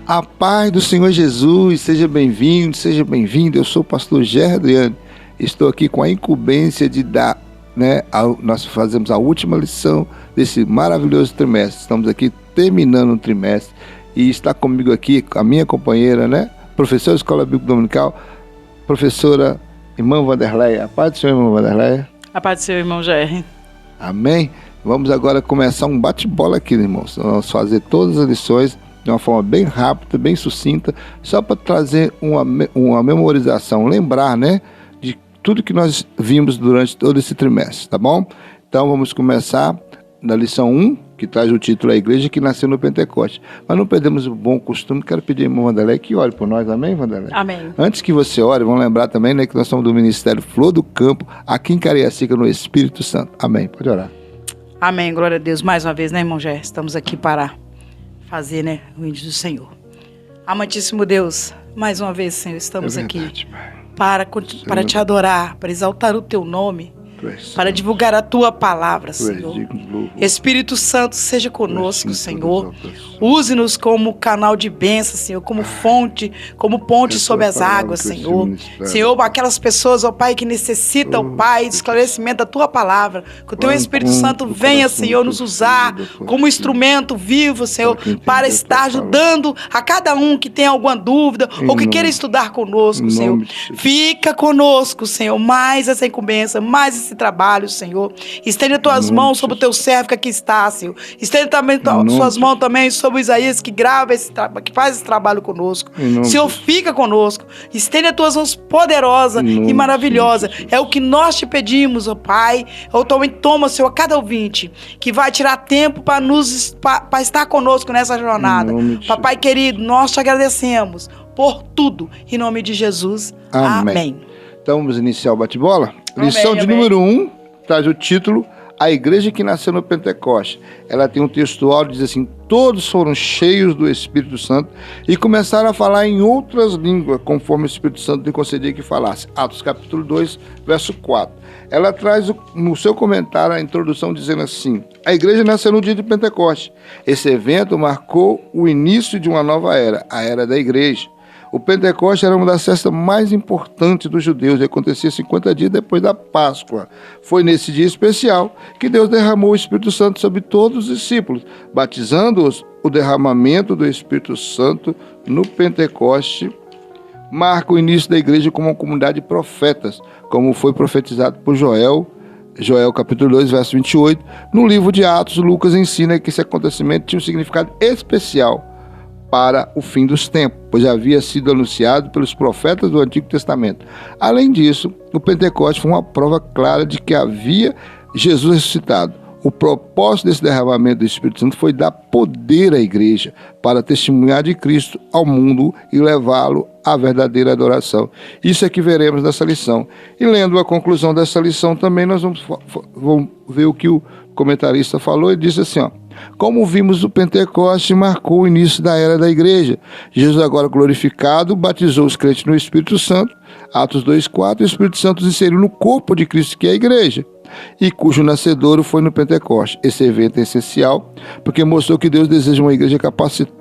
A paz do Senhor Jesus, seja bem-vindo, seja bem-vindo. Eu sou o pastor Gerdriane, estou aqui com a incumbência de dar, nós fazemos a última lição desse maravilhoso trimestre. Estamos aqui terminando o trimestre e está comigo aqui a minha companheira, professora de Escola Bíblica Dominical, professora irmã Vanderleia. A paz do Senhor, irmã Vanderleia. A paz do Senhor, irmão Gerry. Amém? Vamos agora começar um bate-bola aqui, irmãos. Vamos fazer todas as lições de uma forma bem rápida, bem sucinta, só para trazer uma memorização, lembrar, de tudo que nós vimos durante todo esse trimestre, tá bom? Então vamos começar na lição 1, que traz o título A Igreja que Nasceu no Pentecoste. Mas não perdemos o bom costume, quero pedir a irmã Vanderleia que ore por nós, amém, Vanderleia? Amém. Antes que você ore, vamos lembrar também que nós somos do Ministério Flor do Campo, aqui em Cariacica, no Espírito Santo. Amém, pode orar. Amém, glória a Deus. Mais uma vez, irmão Gerry? Estamos aqui para fazer, o índio do Senhor. Amantíssimo Deus, mais uma vez, Senhor, estamos aqui para te adorar, para exaltar o teu nome, para divulgar a tua palavra, Senhor. Espírito Santo, seja conosco, Senhor. Use-nos como canal de bênção, Senhor, como fonte, como ponte sobre as águas, Senhor. Senhor, aquelas pessoas, ó Pai, que necessitam, ó Pai, de esclarecimento da tua palavra, que o teu Espírito Santo venha, Senhor, nos usar como instrumento vivo, Senhor, para estar ajudando a cada um que tem alguma dúvida ou que queira estudar conosco, Senhor. Fica conosco, Senhor, mais essa incumbência, mais esse trabalho, Senhor. Estende as tuas mãos sobre o teu servo que aqui está, Senhor. Estende também suas mãos também sobre o Isaías que grava que faz esse trabalho conosco. Senhor, fica conosco. Estende as tuas mãos poderosa e maravilhosa. É o que nós te pedimos, ó Pai. Eu também toma, Senhor, a cada ouvinte que vai tirar tempo para estar conosco nessa jornada. Papai querido, nós te agradecemos por tudo. Em nome de Jesus. Amém. Então vamos iniciar o bate-bola? Lição de número 1 traz o título A Igreja que Nasceu no Pentecoste. Ela tem um textual que diz assim: todos foram cheios do Espírito Santo e começaram a falar em outras línguas, conforme o Espírito Santo lhe concedia que falasse. Atos capítulo 2, verso 4. Ela traz no seu comentário a introdução dizendo assim: a igreja nasceu no dia de Pentecoste. Esse evento marcou o início de uma nova era, a era da igreja. O Pentecoste era uma das festas mais importantes dos judeus e acontecia 50 dias depois da Páscoa. Foi nesse dia especial que Deus derramou o Espírito Santo sobre todos os discípulos, batizando-os. O derramamento do Espírito Santo no Pentecoste marca o início da igreja como uma comunidade de profetas, como foi profetizado por Joel capítulo 2, verso 28. No livro de Atos, Lucas ensina que esse acontecimento tinha um significado especial para o fim dos tempos, pois havia sido anunciado pelos profetas do Antigo Testamento. Além disso, o Pentecoste foi uma prova clara de que havia Jesus ressuscitado. O propósito desse derramamento do Espírito Santo foi dar poder à igreja para testemunhar de Cristo ao mundo e levá-lo à verdadeira adoração. Isso é que veremos nessa lição. E lendo a conclusão dessa lição também nós vamos ver o que o comentarista falou e disse assim, como vimos, o Pentecoste marcou o início da era da igreja. Jesus, agora glorificado, batizou os crentes no Espírito Santo. Atos 2,4, o Espírito Santo os inseriu no corpo de Cristo, que é a igreja, e cujo nascedouro foi no Pentecoste. Esse evento é essencial porque mostrou que Deus deseja uma igreja capacitada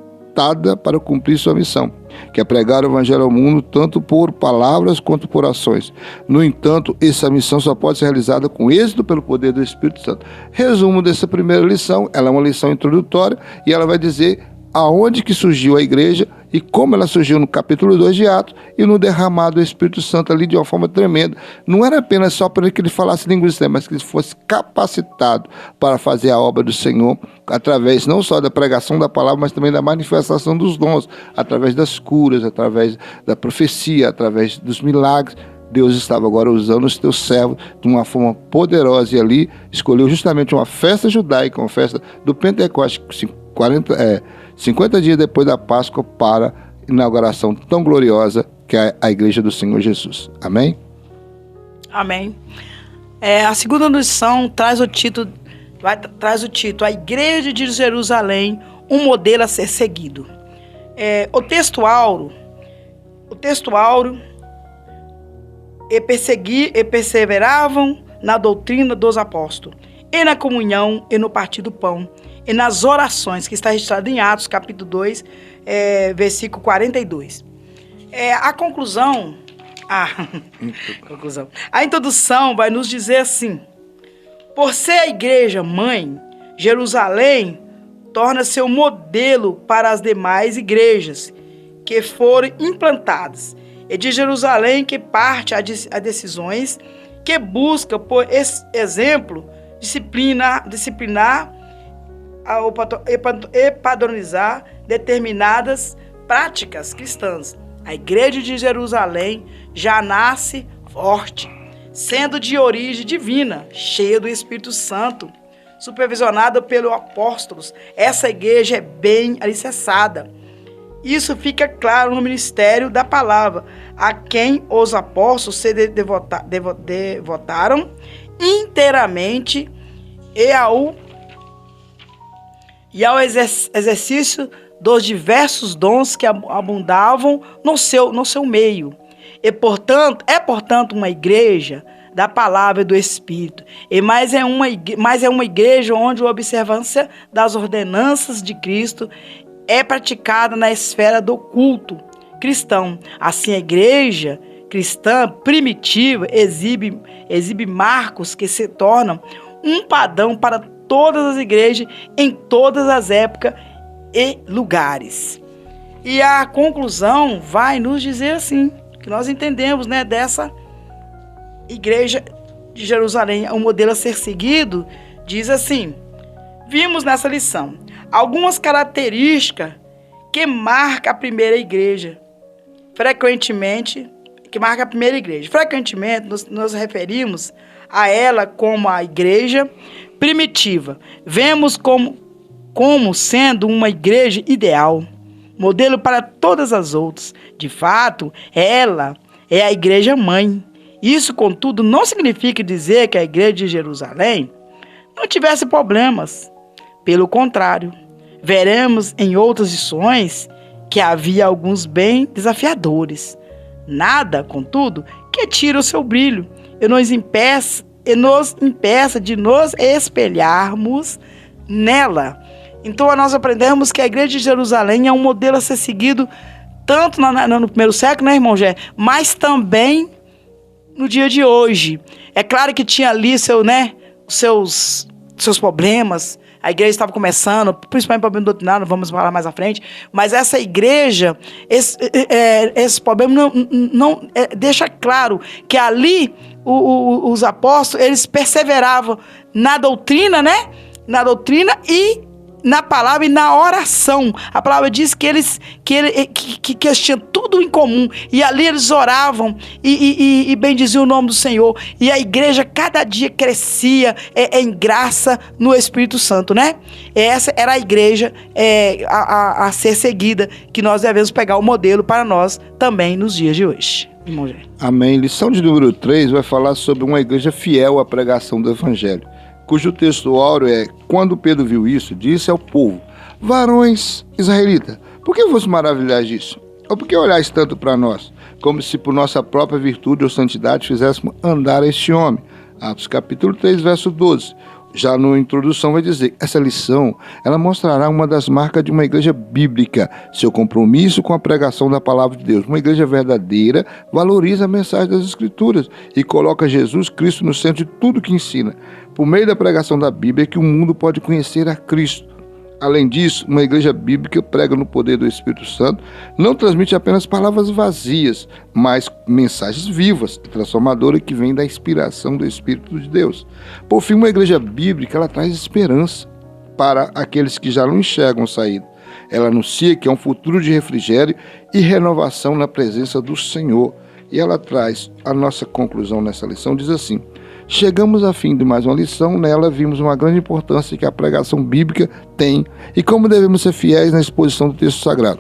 para cumprir sua missão, que é pregar o evangelho ao mundo, tanto por palavras quanto por ações. No entanto, essa missão só pode ser realizada com êxito pelo poder do Espírito Santo. Resumo dessa primeira lição, ela é uma lição introdutória e ela vai dizer aonde que surgiu a igreja e como ela surgiu no capítulo 2 de Atos e no derramado do Espírito Santo ali de uma forma tremenda. Não era apenas só para que ele falasse línguas estranhas, mas que ele fosse capacitado para fazer a obra do Senhor através não só da pregação da palavra, mas também da manifestação dos dons, através das curas, através da profecia, através dos milagres. Deus estava agora usando os teus servos de uma forma poderosa e ali escolheu justamente uma festa judaica, uma festa do Pentecoste, 50 dias depois da Páscoa, para a inauguração tão gloriosa que é a Igreja do Senhor Jesus. Amém? Amém. A segunda lição traz o título, A Igreja de Jerusalém, um modelo a ser seguido. O texto áureo, e perseveravam na doutrina dos apóstolos e na comunhão, e no partir do pão, e nas orações, que está registrado em Atos, capítulo 2, versículo 42. A conclusão, a introdução vai nos dizer assim: por ser a igreja mãe, Jerusalém torna-se um modelo para as demais igrejas que foram implantadas. É de Jerusalém que parte a decisões que busca, por exemplo, disciplinar e padronizar determinadas práticas cristãs. A igreja de Jerusalém já nasce forte, sendo de origem divina, cheia do Espírito Santo, supervisionada pelos apóstolos. Essa igreja é bem alicerçada. Isso fica claro no ministério da palavra, a quem os apóstolos se devotaram inteiramente e ao exercício dos diversos dons que abundavam no seu meio. E, portanto, uma igreja da palavra e do Espírito. Mas é uma igreja onde a observância das ordenanças de Cristo é praticada na esfera do culto cristão. Assim, a igreja cristã primitiva exibe marcos que se tornam um padrão para todas as igrejas em todas as épocas e lugares. E a conclusão vai nos dizer assim, que nós entendemos, né, dessa igreja de Jerusalém, o modelo a ser seguido, diz assim: vimos nessa lição algumas características que marcam a primeira igreja. Frequentemente, nos referimos a ela como a igreja primitiva. Vemos como sendo uma igreja ideal, modelo para todas as outras. De fato, ela é a igreja mãe. Isso, contudo, não significa dizer que a igreja de Jerusalém não tivesse problemas. Pelo contrário, veremos em outras lições que havia alguns bem desafiadores. Nada, contudo, que tire o seu brilho e nos impeça de nos espelharmos nela. Então, nós aprendemos que a igreja de Jerusalém é um modelo a ser seguido tanto no primeiro século, né, irmão Gé, mas também no dia de hoje. É claro que tinha ali os seus problemas. A igreja estava começando, principalmente problema doutrinário, vamos falar mais à frente. Mas essa igreja, esse problema não deixa claro que ali os apóstolos, eles perseveravam na doutrina, né? Na doutrina e na palavra e na oração. A palavra diz que eles tinham tudo em comum. E ali eles oravam e bendiziam o nome do Senhor. E a igreja cada dia crescia em graça no Espírito Santo, né? Essa era a igreja a ser seguida, que nós devemos pegar o modelo para nós também nos dias de hoje. Amém. Lição de número 3 vai falar sobre uma igreja fiel à pregação do Evangelho, cujo texto áureo é: quando Pedro viu isso, disse ao povo: varões israelitas, por que vos maravilhais disso? Ou por que olhais tanto para nós, como se por nossa própria virtude ou santidade fizéssemos andar este homem? Atos capítulo 3, verso 12. Já na introdução vai dizer: essa lição, ela mostrará uma das marcas de uma igreja bíblica, seu compromisso com a pregação da palavra de Deus. Uma igreja verdadeira valoriza a mensagem das Escrituras e coloca Jesus Cristo no centro de tudo que ensina. Por meio da pregação da Bíblia é que o mundo pode conhecer a Cristo. Além disso, uma igreja bíblica prega no poder do Espírito Santo, não transmite apenas palavras vazias, mas mensagens vivas e transformadoras que vêm da inspiração do Espírito de Deus. Por fim, uma igreja bíblica, ela traz esperança para aqueles que já não enxergam saída. Ela anuncia que há um futuro de refrigério e renovação na presença do Senhor. E ela traz a nossa conclusão nessa lição, diz assim: chegamos ao fim de mais uma lição. Nela vimos uma grande importância que a pregação bíblica tem e como devemos ser fiéis na exposição do texto sagrado.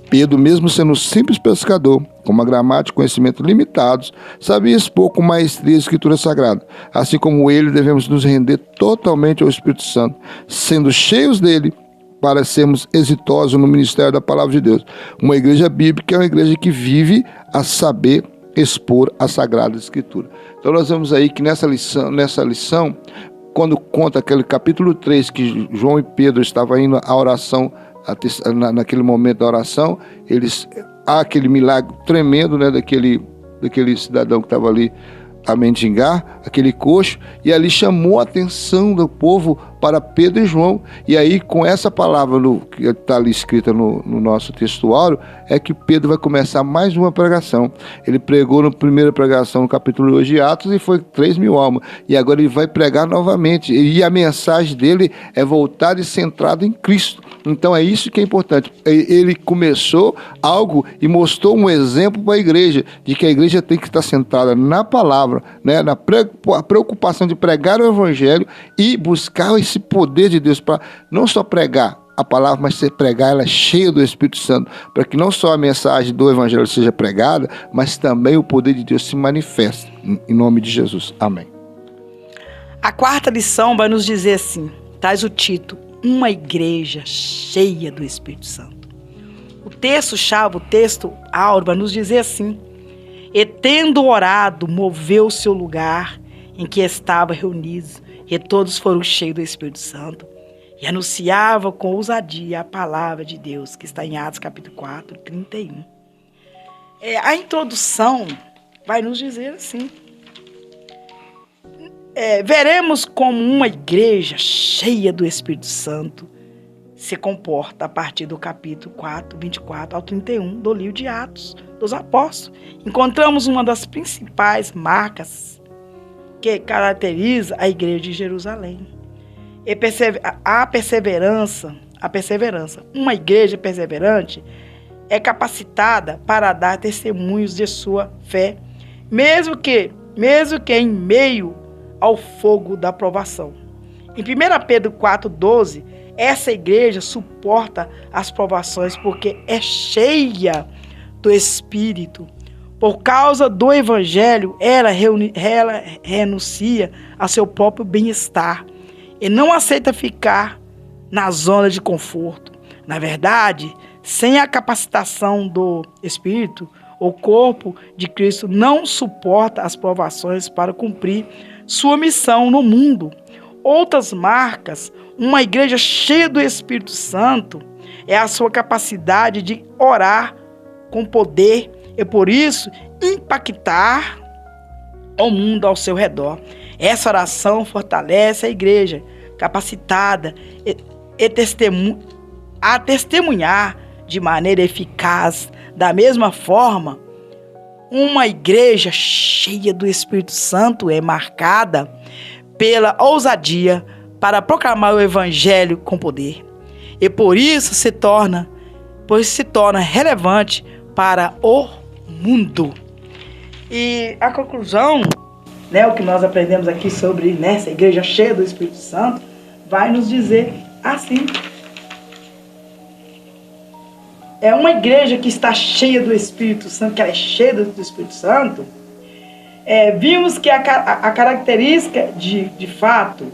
Pedro, mesmo sendo um simples pescador, com uma gramática e conhecimento limitados, sabia expor com maestria a Escritura Sagrada. Assim como ele, devemos nos render totalmente ao Espírito Santo, sendo cheios dele, para sermos exitosos no ministério da Palavra de Deus. Uma igreja bíblica é uma igreja que vive a saber expor a Sagrada Escritura. Então nós vemos aí que nessa lição quando conta aquele capítulo 3, que João e Pedro estavam indo à oração, naquele momento da oração, há aquele milagre tremendo, né, daquele cidadão que estava ali a mendigar, aquele coxo, e ali chamou a atenção do povo para Pedro e João. E aí, com essa palavra que está ali escrita no nosso textuário, é que Pedro vai começar mais uma pregação. Ele pregou na primeira pregação, no capítulo 2 de Atos, e foi 3.000 almas. E agora ele vai pregar novamente. E a mensagem dele é voltada e centrada em Cristo. Então é isso que é importante. Ele começou algo e mostrou um exemplo para a igreja, de que a igreja tem que estar centrada na palavra, né, na preocupação de pregar o evangelho e buscar esse poder de Deus para não só pregar a palavra, mas pregar ela cheia do Espírito Santo, para que não só a mensagem do evangelho seja pregada, mas também o poder de Deus se manifeste. Em nome de Jesus. Amém. A quarta lição vai nos dizer assim, traz o título: uma igreja cheia do Espírito Santo. O texto-chave, o texto áureo, vai nos dizer assim: e tendo orado, moveu o seu lugar em que estava reunidos, e todos foram cheios do Espírito Santo, e anunciavam com ousadia a palavra de Deus, que está em Atos capítulo 4, 31. A introdução vai nos dizer assim: veremos como uma igreja cheia do Espírito Santo se comporta a partir do capítulo 4, 24 ao 31 do livro de Atos dos Apóstolos. Encontramos uma das principais marcas que caracteriza a igreja de Jerusalém. A perseverança. Uma igreja perseverante é capacitada para dar testemunhos de sua fé, mesmo que em meio ao fogo da provação. Em 1 Pedro 4,12, essa igreja suporta as provações porque é cheia do Espírito. Por causa do Evangelho, ela renuncia a seu próprio bem-estar e não aceita ficar na zona de conforto. Na verdade, sem a capacitação do Espírito, o corpo de Cristo não suporta as provações para cumprir sua missão no mundo. Outras marcas, uma igreja cheia do Espírito Santo, é a sua capacidade de orar com poder e, por isso, impactar o mundo ao seu redor. Essa oração fortalece a igreja, capacitada a testemunhar de maneira eficaz. Da mesma forma, uma igreja cheia do Espírito Santo é marcada pela ousadia para proclamar o Evangelho com poder. E por isso se torna relevante para o mundo. E a conclusão, né, o que nós aprendemos aqui sobre essa igreja cheia do Espírito Santo, vai nos dizer assim: é uma igreja que está cheia do Espírito Santo, que ela é cheia do Espírito Santo. Vimos que a característica de fato,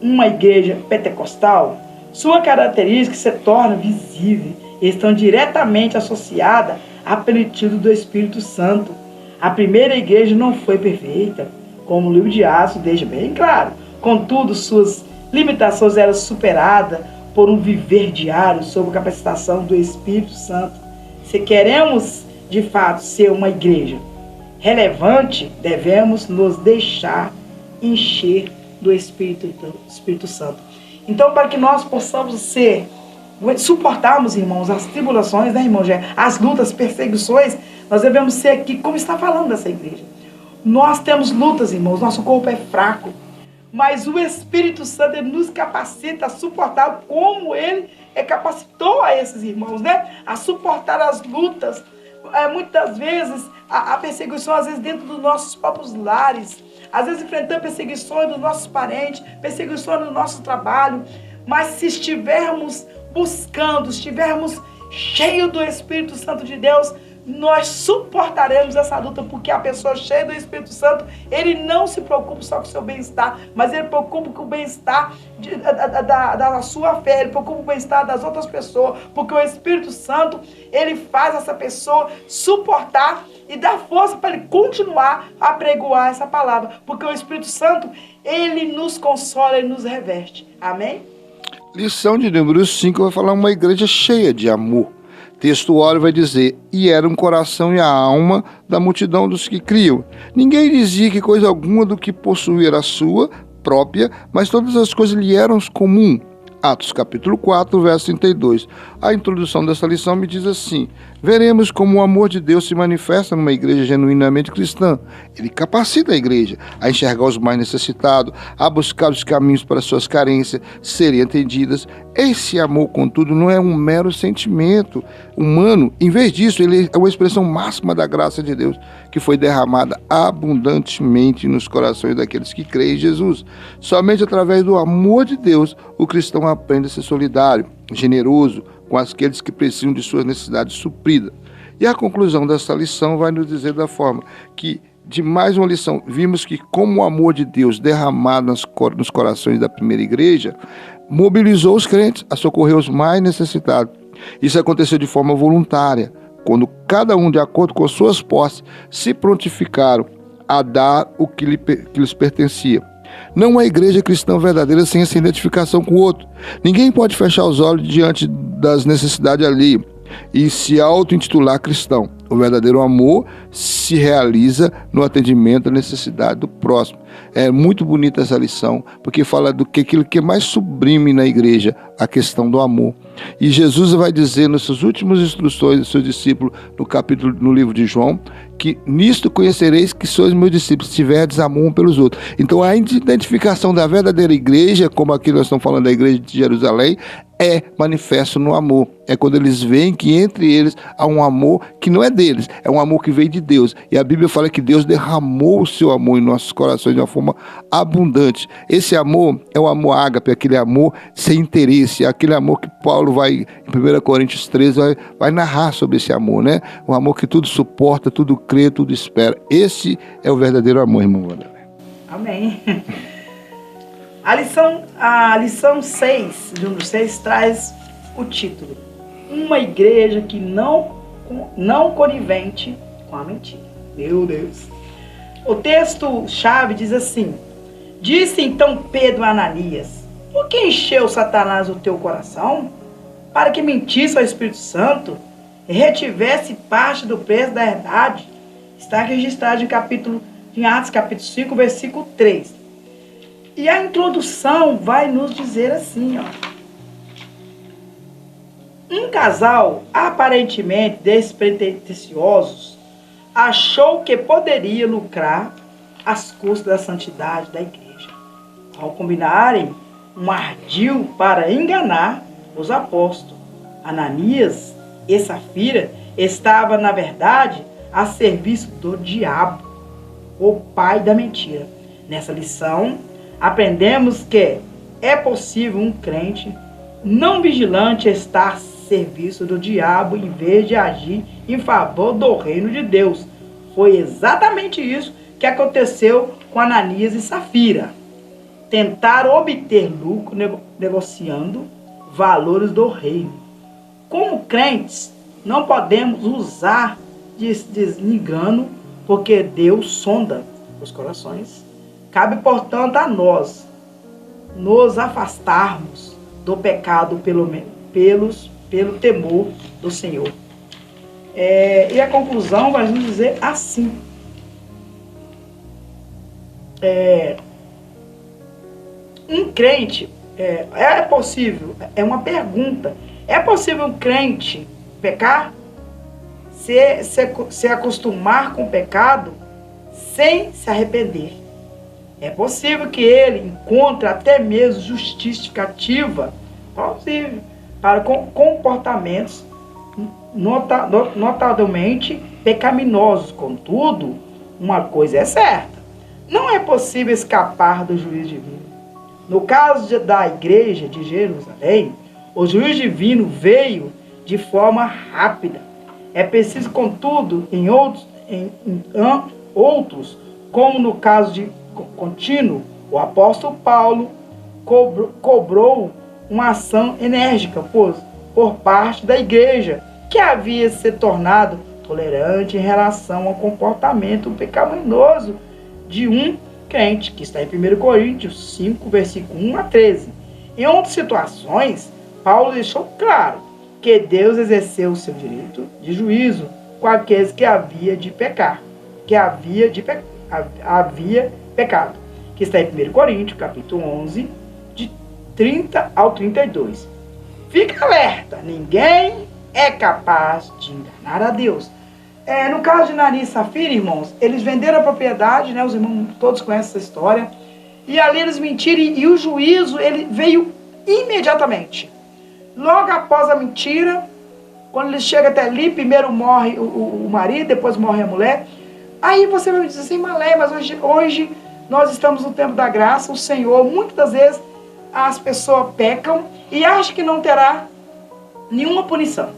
uma igreja pentecostal, sua característica se torna visível e estão diretamente associadas à plenitude do Espírito Santo. A primeira igreja não foi perfeita, como o livro de Atos deixa bem claro. Contudo, suas limitações eram superadas por um viver diário sob a capacitação do Espírito Santo. Se queremos, de fato, ser uma igreja relevante, devemos nos deixar encher do Espírito Santo. Então, para que nós possamos suportarmos, irmãos, as tribulações, né, irmão Gé? As lutas, perseguições, nós devemos ser aqui, como está falando dessa igreja. Nós temos lutas, irmãos, nosso corpo é fraco, mas o Espírito Santo ele nos capacita a suportar como ele capacitou a esses irmãos, né? A suportar as lutas. Muitas vezes, a perseguição, às vezes, dentro dos nossos próprios lares. Às vezes, enfrentando perseguições dos nossos parentes, perseguições no nosso trabalho. Mas se estivermos buscando, estivermos cheios do Espírito Santo de Deus, nós suportaremos essa luta, porque a pessoa cheia do Espírito Santo, ele não se preocupa só com o seu bem-estar, mas ele preocupa com o bem-estar da sua fé, ele preocupa com o bem-estar das outras pessoas, porque o Espírito Santo, ele faz essa pessoa suportar e dar força para ele continuar a pregoar essa palavra, porque o Espírito Santo, ele nos consola, ele nos reveste. Amém? Lição de número 5 vai falar uma igreja cheia de amor. Textuário vai dizer, e era um coração e a alma da multidão dos que criam. Ninguém dizia que coisa alguma do que possuía era sua própria, mas todas as coisas lhe eram comum. Atos capítulo 4, verso 32. A introdução dessa lição me diz assim: veremos como o amor de Deus se manifesta numa igreja genuinamente cristã. Ele capacita a igreja a enxergar os mais necessitados, a buscar os caminhos para suas carências serem entendidas. Esse amor, contudo, não é um mero sentimento humano. Em vez disso, ele é uma expressão máxima da graça de Deus, que foi derramada abundantemente nos corações daqueles que creem em Jesus. Somente através do amor de Deus, o cristão aprende a ser solidário, generoso com aqueles que precisam de suas necessidades supridas. E a conclusão dessa lição vai nos dizer da forma que, de mais uma lição, vimos que como o amor de Deus derramado nos corações da primeira igreja, mobilizou os crentes a socorrer os mais necessitados. Isso aconteceu de forma voluntária, quando cada um, de acordo com suas posses, se prontificaram a dar o que lhes pertencia. Não há igreja cristã verdadeira sem essa identificação com o outro. Ninguém pode fechar os olhos diante das necessidades alheias e se auto-intitular cristão. O verdadeiro amor se realiza no atendimento à necessidade do próximo. É muito bonita essa lição, porque fala do que aquilo que é mais sublime na igreja, a questão do amor. E Jesus vai dizer nas suas últimas instruções dos seus discípulos, no livro de João, que nisto conhecereis que sois meus discípulos, se tiverdes amor um pelos outros. Então a identificação da verdadeira igreja, como aqui nós estamos falando da igreja de Jerusalém, é manifesto no amor. É quando eles veem que entre eles há um amor que não é deles, é um amor que veio de Deus. E a Bíblia fala que Deus derramou o seu amor em nossos corações de uma forma abundante. Esse amor é o amor ágape, aquele amor sem interesse, aquele amor que Paulo vai, em 1 Coríntios 13, vai narrar sobre esse amor, né? O amor que tudo suporta, tudo crê, tudo espera. Esse é o verdadeiro amor, irmão Wanderlei. Amém. A lição 6, número 6, traz o título: uma igreja que não conivente com a mentira. Meu Deus. O texto-chave diz assim: disse então Pedro a Ananias: por que encheu Satanás o teu coração, para que mentisse ao Espírito Santo e retivesse parte do preço da herdade? Está registrado em Atos capítulo 5, versículo 3. E a introdução vai nos dizer assim, ó: um casal aparentemente despretensiosos achou que poderia lucrar às custas da santidade da igreja, ao combinarem um ardil para enganar os apóstolos. Ananias e Safira estavam, na verdade, a serviço do diabo, o pai da mentira. Nessa lição, aprendemos que é possível um crente não vigilante estar a serviço do diabo em vez de agir em favor do reino de Deus. Foi exatamente isso que aconteceu com Ananias e Safira. Tentaram obter lucro negociando valores do reino. Como crentes, não podemos usar de engano, porque Deus sonda os corações. Cabe, portanto, a nós nos afastarmos do pecado pelo temor do Senhor. E a conclusão vai nos dizer assim: um crente, é possível, é uma pergunta, é possível um crente pecar? Se acostumar com o pecado sem se arrepender? É possível que ele encontre até mesmo justificativa plausível para comportamentos notavelmente pecaminosos. Contudo, uma coisa é certa: não é possível escapar do juízo divino. No caso da igreja de Jerusalém, o juízo divino veio de forma rápida É preciso, contudo, em outros, como no caso de Contínuo, o apóstolo Paulo cobrou uma ação enérgica por parte da igreja, que havia se tornado tolerante em relação ao comportamento pecaminoso de um crente, que está em 1 Coríntios 5, versículo 1 a 13. Em outras situações, Paulo deixou claro que Deus exerceu o seu direito de juízo com aqueles que havia pecado, que está em 1 Coríntios, capítulo 11, de 30 ao 32. Fica alerta, ninguém é capaz de enganar a Deus. No caso de Ananias e Safira, irmãos, eles venderam a propriedade, né? Os irmãos todos conhecem essa história. E ali eles mentiram e o juízo ele veio imediatamente. Logo após a mentira, quando ele chega até ali, primeiro morre o marido, depois morre a mulher. Aí você vai me dizer assim, Malé, mas hoje nós estamos no tempo da graça, o Senhor, muitas das vezes as pessoas pecam e acham que não terá nenhuma punição.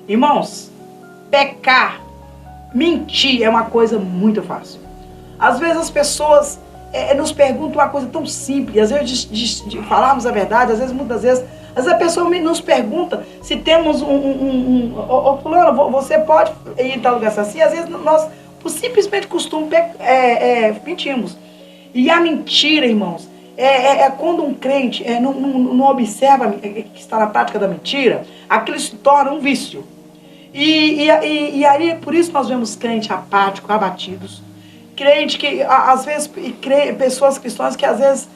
Irmãos, pecar, mentir é uma coisa muito fácil. Às vezes as pessoas nos perguntam uma coisa tão simples, às vezes de falarmos a verdade, às vezes, muitas vezes a pessoa nos pergunta se temos fulano, você pode ir em tal lugar assim, às vezes nós por simplesmente costume mentimos. E a mentira, irmãos, quando um crente não observa que está na prática da mentira, aquilo se torna um vício. E aí, por isso nós vemos crentes apáticos, abatidos, crente que, às vezes, pessoas cristãs que, às vezes,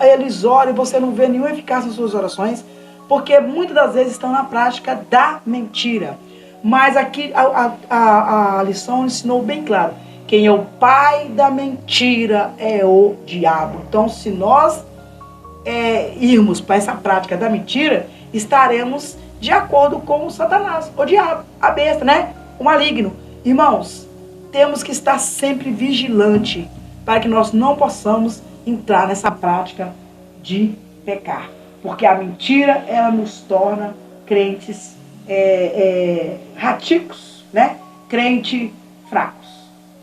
eles oram e você não vê nenhuma eficácia nas suas orações, porque muitas das vezes estão na prática da mentira. Mas aqui a lição ensinou bem claro, quem é o pai da mentira é o diabo. Então, se nós irmos para essa prática da mentira, estaremos de acordo com o Satanás, o diabo, a besta, né? O maligno. Irmãos, temos que estar sempre vigilante para que nós não possamos entrar nessa prática de pecar. Porque a mentira, ela nos torna crentes raticos, né? Crente fracos.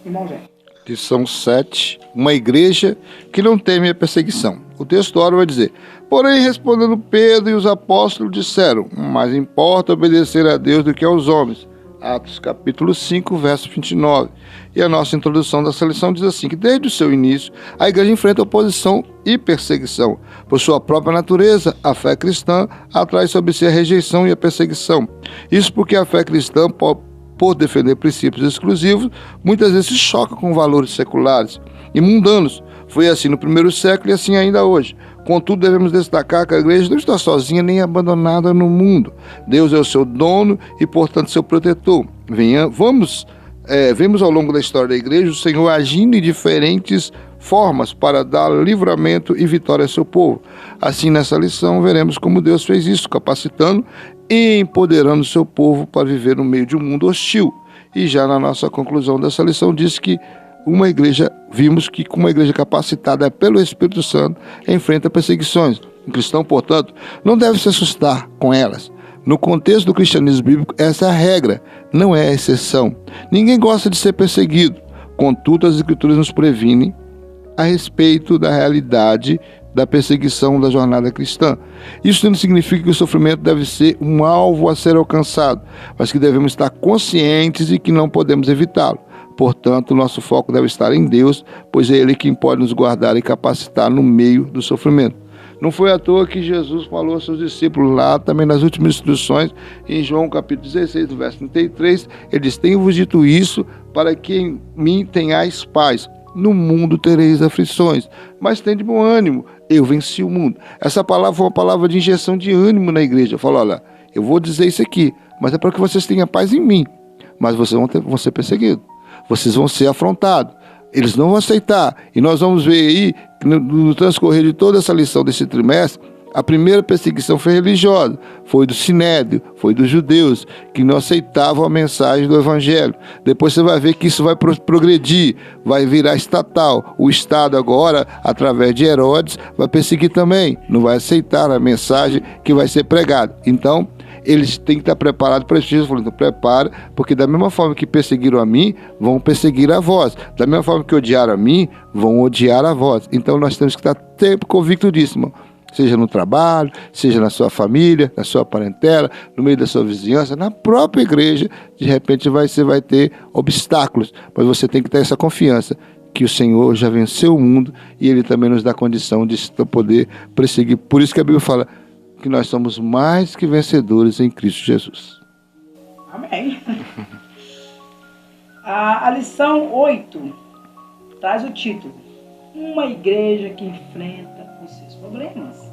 Irmão Jé. Lição 7. Uma igreja que não teme a perseguição. O texto ora vai dizer: porém, respondendo Pedro e os apóstolos disseram, mais importa obedecer a Deus do que aos homens. Atos capítulo 5, verso 29. E a nossa introdução dessa lição diz assim, que desde o seu início, a igreja enfrenta oposição e perseguição. Por sua própria natureza, a fé cristã atrai sobre si a rejeição e a perseguição. Isso porque a fé cristã, por defender princípios exclusivos, muitas vezes se choca com valores seculares e mundanos. Foi assim no primeiro século e assim ainda hoje. Contudo, devemos destacar que a igreja não está sozinha nem abandonada no mundo. Deus é o seu dono e, portanto, seu protetor. Vemos ao longo da história da igreja o Senhor agindo em diferentes formas para dar livramento e vitória ao seu povo. Assim, nessa lição, veremos como Deus fez isso, capacitando e empoderando o seu povo para viver no meio de um mundo hostil. E já na nossa conclusão dessa lição, diz que vimos que uma igreja capacitada pelo Espírito Santo enfrenta perseguições. O cristão, portanto, não deve se assustar com elas. No contexto do cristianismo bíblico, essa é a regra, não é a exceção. Ninguém gosta de ser perseguido. Contudo, as Escrituras nos previnem a respeito da realidade da perseguição da jornada cristã. Isso não significa que o sofrimento deve ser um alvo a ser alcançado, mas que devemos estar conscientes e que não podemos evitá-lo. Portanto, nosso foco deve estar em Deus, pois é Ele quem pode nos guardar e capacitar no meio do sofrimento. Não foi à toa que Jesus falou aos seus discípulos lá, também nas últimas instruções, em João capítulo 16, no verso 33, ele diz: tenho-vos dito isso para que em mim tenhais paz. No mundo tereis aflições, mas tende bom ânimo, eu venci o mundo. Essa palavra foi uma palavra de injeção de ânimo na igreja. Falou: olha, eu vou dizer isso aqui, mas é para que vocês tenham paz em mim. Mas vocês vão ser perseguidos, vocês vão ser afrontados, eles não vão aceitar. E nós vamos ver aí, no transcorrer de toda essa lição desse trimestre, a primeira perseguição foi religiosa, foi do Sinédrio, foi dos judeus, que não aceitavam a mensagem do Evangelho. Depois você vai ver que isso vai progredir, vai virar estatal. O Estado agora, através de Herodes, vai perseguir também, não vai aceitar a mensagem que vai ser pregada. Então, eles têm que estar preparados para isso. Jesus falou, então prepara, porque da mesma forma que perseguiram a mim, vão perseguir a vós. Da mesma forma que odiaram a mim, vão odiar a vós. Então nós temos que estar sempre convictos disso, irmão. Seja no trabalho, seja na sua família, na sua parentela, no meio da sua vizinhança, na própria igreja, de repente você vai ter obstáculos, mas você tem que ter essa confiança que o Senhor já venceu o mundo e Ele também nos dá condição de poder perseguir. Por isso que a Bíblia fala que nós somos mais que vencedores em Cristo Jesus. Amém. A lição 8 traz o título: Uma igreja que enfrenta os seus problemas.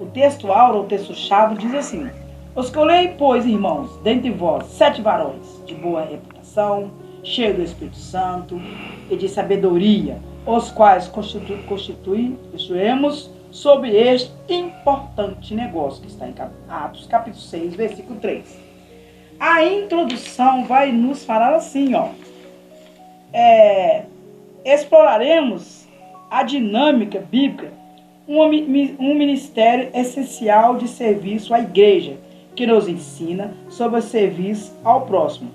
O texto áureo, o texto-chave, diz assim: Escolhei, pois, irmãos, dentre vós 7 varões de boa reputação, cheios do Espírito Santo e de sabedoria, os quais constituímos sobre este importante negócio, que está em Atos capítulo 6, versículo 3. A introdução vai nos falar assim, exploraremos a dinâmica bíblica, um ministério essencial de serviço à igreja, que nos ensina sobre o serviço ao próximo.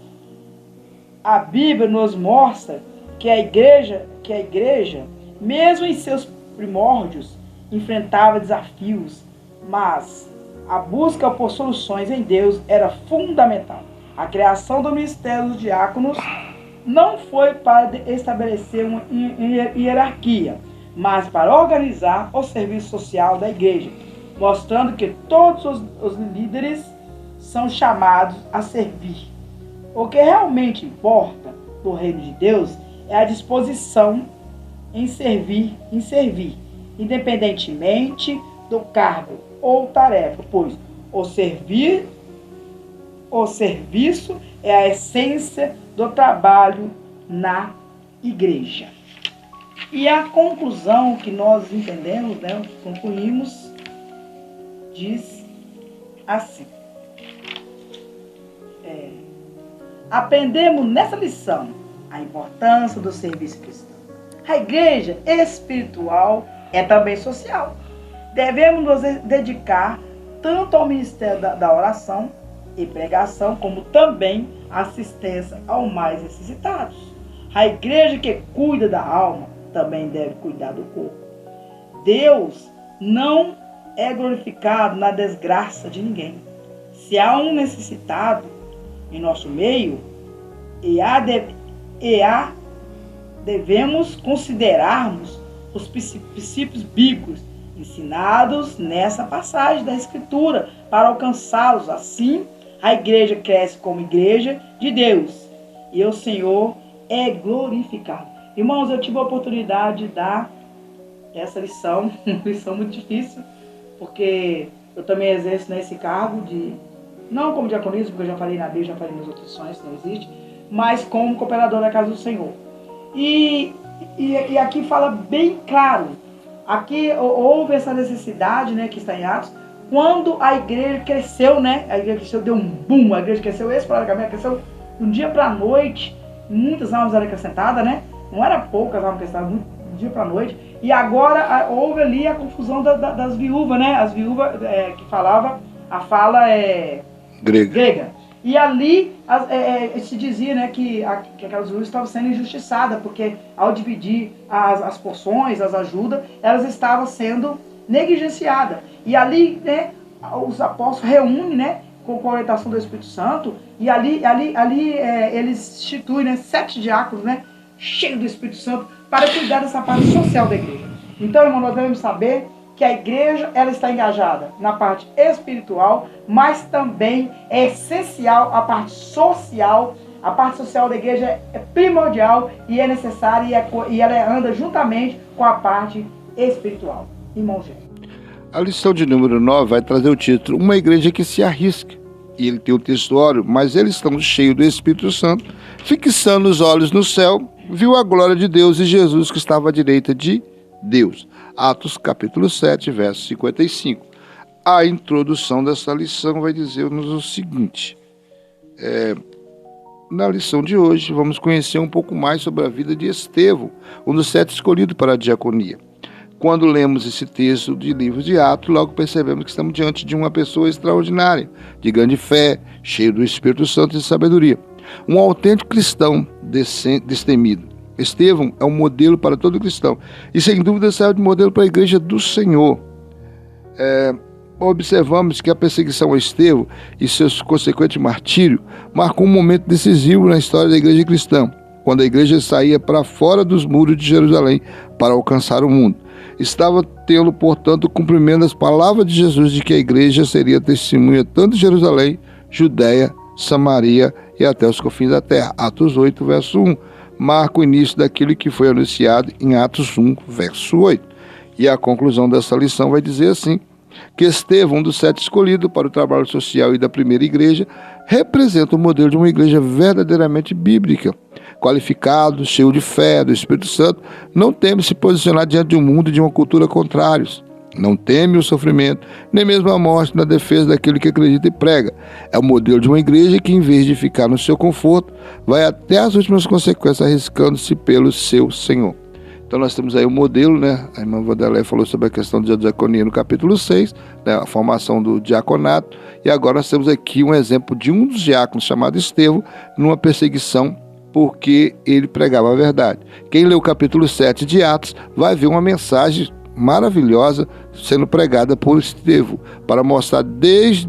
A Bíblia nos mostra que a igreja, mesmo em seus primórdios, enfrentava desafios, mas a busca por soluções em Deus era fundamental. A criação do ministério dos diáconos não foi para estabelecer uma hierarquia, mas para organizar o serviço social da igreja, mostrando que todos os líderes são chamados a servir. O que realmente importa no reino de Deus é a disposição em servir, independentemente do cargo ou tarefa, pois o serviço é a essência do trabalho na igreja. E a conclusão que nós entendemos, concluímos, diz assim: aprendemos nessa lição a importância do serviço cristão. A igreja espiritual é também social. Devemos nos dedicar tanto ao ministério da oração e pregação, como também à assistência aos mais necessitados. A igreja que cuida da alma também deve cuidar do corpo. Deus não é glorificado na desgraça de ninguém. Se há um necessitado em nosso meio, devemos considerarmos os princípios bíblicos ensinados nessa passagem da Escritura para alcançá-los. Assim, a igreja cresce como igreja de Deus e o Senhor é glorificado. Irmãos, eu tive a oportunidade de dar essa lição, uma lição muito difícil, porque eu também exerço nesse cargo não como diaconisa, porque eu já falei na Bíblia, já falei nas outras lições, não existe, mas como cooperador da casa do Senhor. E aqui fala bem claro, aqui houve essa necessidade, que está em Atos, quando a igreja cresceu, a igreja cresceu, deu um boom, a igreja cresceu esporadicamente, cresceu de um dia para a noite, muitas almas eram acrescentadas, não era poucas almas acrescentadas, de um dia para a noite, e agora houve ali a confusão das viúvas, as viúvas que falava, a fala grega. E ali se dizia que aquelas viúvas estavam sendo injustiçadas, porque ao dividir as porções, as ajudas, elas estavam sendo negligenciadas. E ali os apóstolos reúnem com a orientação do Espírito Santo, e ali eles instituem 7 diáconos cheios do Espírito Santo para cuidar dessa parte social da igreja. Então, irmão, nós devemos saber que a igreja ela está engajada na parte espiritual, mas também é essencial a parte social. A parte social da igreja é primordial e é necessária e ela anda juntamente com a parte espiritual. Irmão Gê. A lição de número 9 vai trazer o título Uma igreja que se arrisca. E ele tem o textuário, mas eles estão cheios do Espírito Santo, fixando os olhos no céu, viu a glória de Deus e Jesus que estava à direita de Deus. Atos capítulo 7, verso 55. A introdução dessa lição vai dizer-nos o seguinte. Na lição de hoje, vamos conhecer um pouco mais sobre a vida de Estevão, um dos 7 escolhidos para a diaconia. Quando lemos esse texto de livros de Atos, logo percebemos que estamos diante de uma pessoa extraordinária, de grande fé, cheio do Espírito Santo e de sabedoria. Um autêntico cristão destemido. Estevão é um modelo para todo cristão e, sem dúvida, serve de modelo para a igreja do Senhor. Observamos que a perseguição a Estevão e seus consequentes martírios marcou um momento decisivo na história da igreja cristã, quando a igreja saía para fora dos muros de Jerusalém para alcançar o mundo. Estava tendo, portanto, o cumprimento das palavras de Jesus de que a igreja seria testemunha tanto de Jerusalém, Judéia, Samaria e até os confins da terra. Atos 8, verso 1, marca o início daquilo que foi anunciado em Atos 1, verso 8. E a conclusão dessa lição vai dizer assim, que Estevão, um dos 7 escolhidos para o trabalho social e da primeira igreja, representa o modelo de uma igreja verdadeiramente bíblica. Qualificado, cheio de fé, do Espírito Santo, não teme se posicionar diante de um mundo e de uma cultura contrários. Não teme o sofrimento, nem mesmo a morte na defesa daquilo que acredita e prega. É o modelo de uma igreja que, em vez de ficar no seu conforto, vai até as últimas consequências, arriscando-se pelo seu Senhor. Então nós temos aí o modelo, né? A irmã Vanderlei falou sobre a questão da diaconia no capítulo 6, né? A formação do diaconato, e agora nós temos aqui um exemplo de um dos diáconos chamado Estevão, numa perseguição porque ele pregava a verdade. Quem lê o capítulo 7 de Atos vai ver uma mensagem maravilhosa sendo pregada por Estevão, para mostrar desde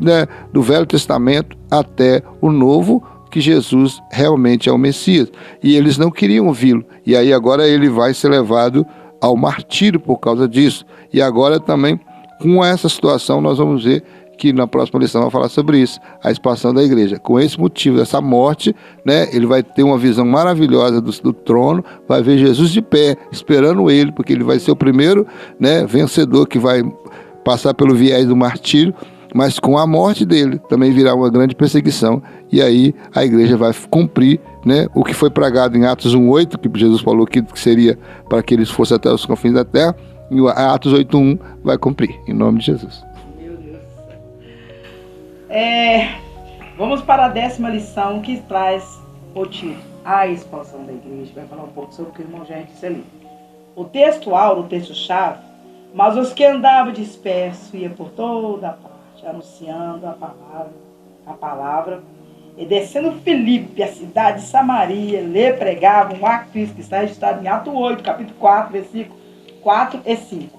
do Velho Testamento até o Novo, que Jesus realmente é o Messias. E eles não queriam ouvi-lo. E aí agora ele vai ser levado ao martírio por causa disso. E agora também, com essa situação, nós vamos ver que na próxima lição vai falar sobre isso, a expansão da igreja. Com esse motivo, dessa morte, né, ele vai ter uma visão maravilhosa do trono, vai ver Jesus de pé, esperando ele, porque ele vai ser o primeiro, né, vencedor que vai passar pelo viés do martírio, mas com a morte dele também virá uma grande perseguição, e aí a igreja vai cumprir, né, o que foi pregado em Atos 1:8, que Jesus falou que seria para que eles fossem até os confins da terra, e Atos 8:1 vai cumprir, em nome de Jesus. Meu Deus. Vamos para a 10ª lição, que traz o título, a expansão da igreja. Vai falar um pouco sobre o que o irmão já disse ali. O textual, o texto-chave: mas os que andavam dispersos iam por toda a parte, anunciando a palavra, e descendo Filipe, a cidade de Samaria, lhe pregavam a Cristo, que está registrado em Atos 8, capítulo 4, versículo 4 e 5.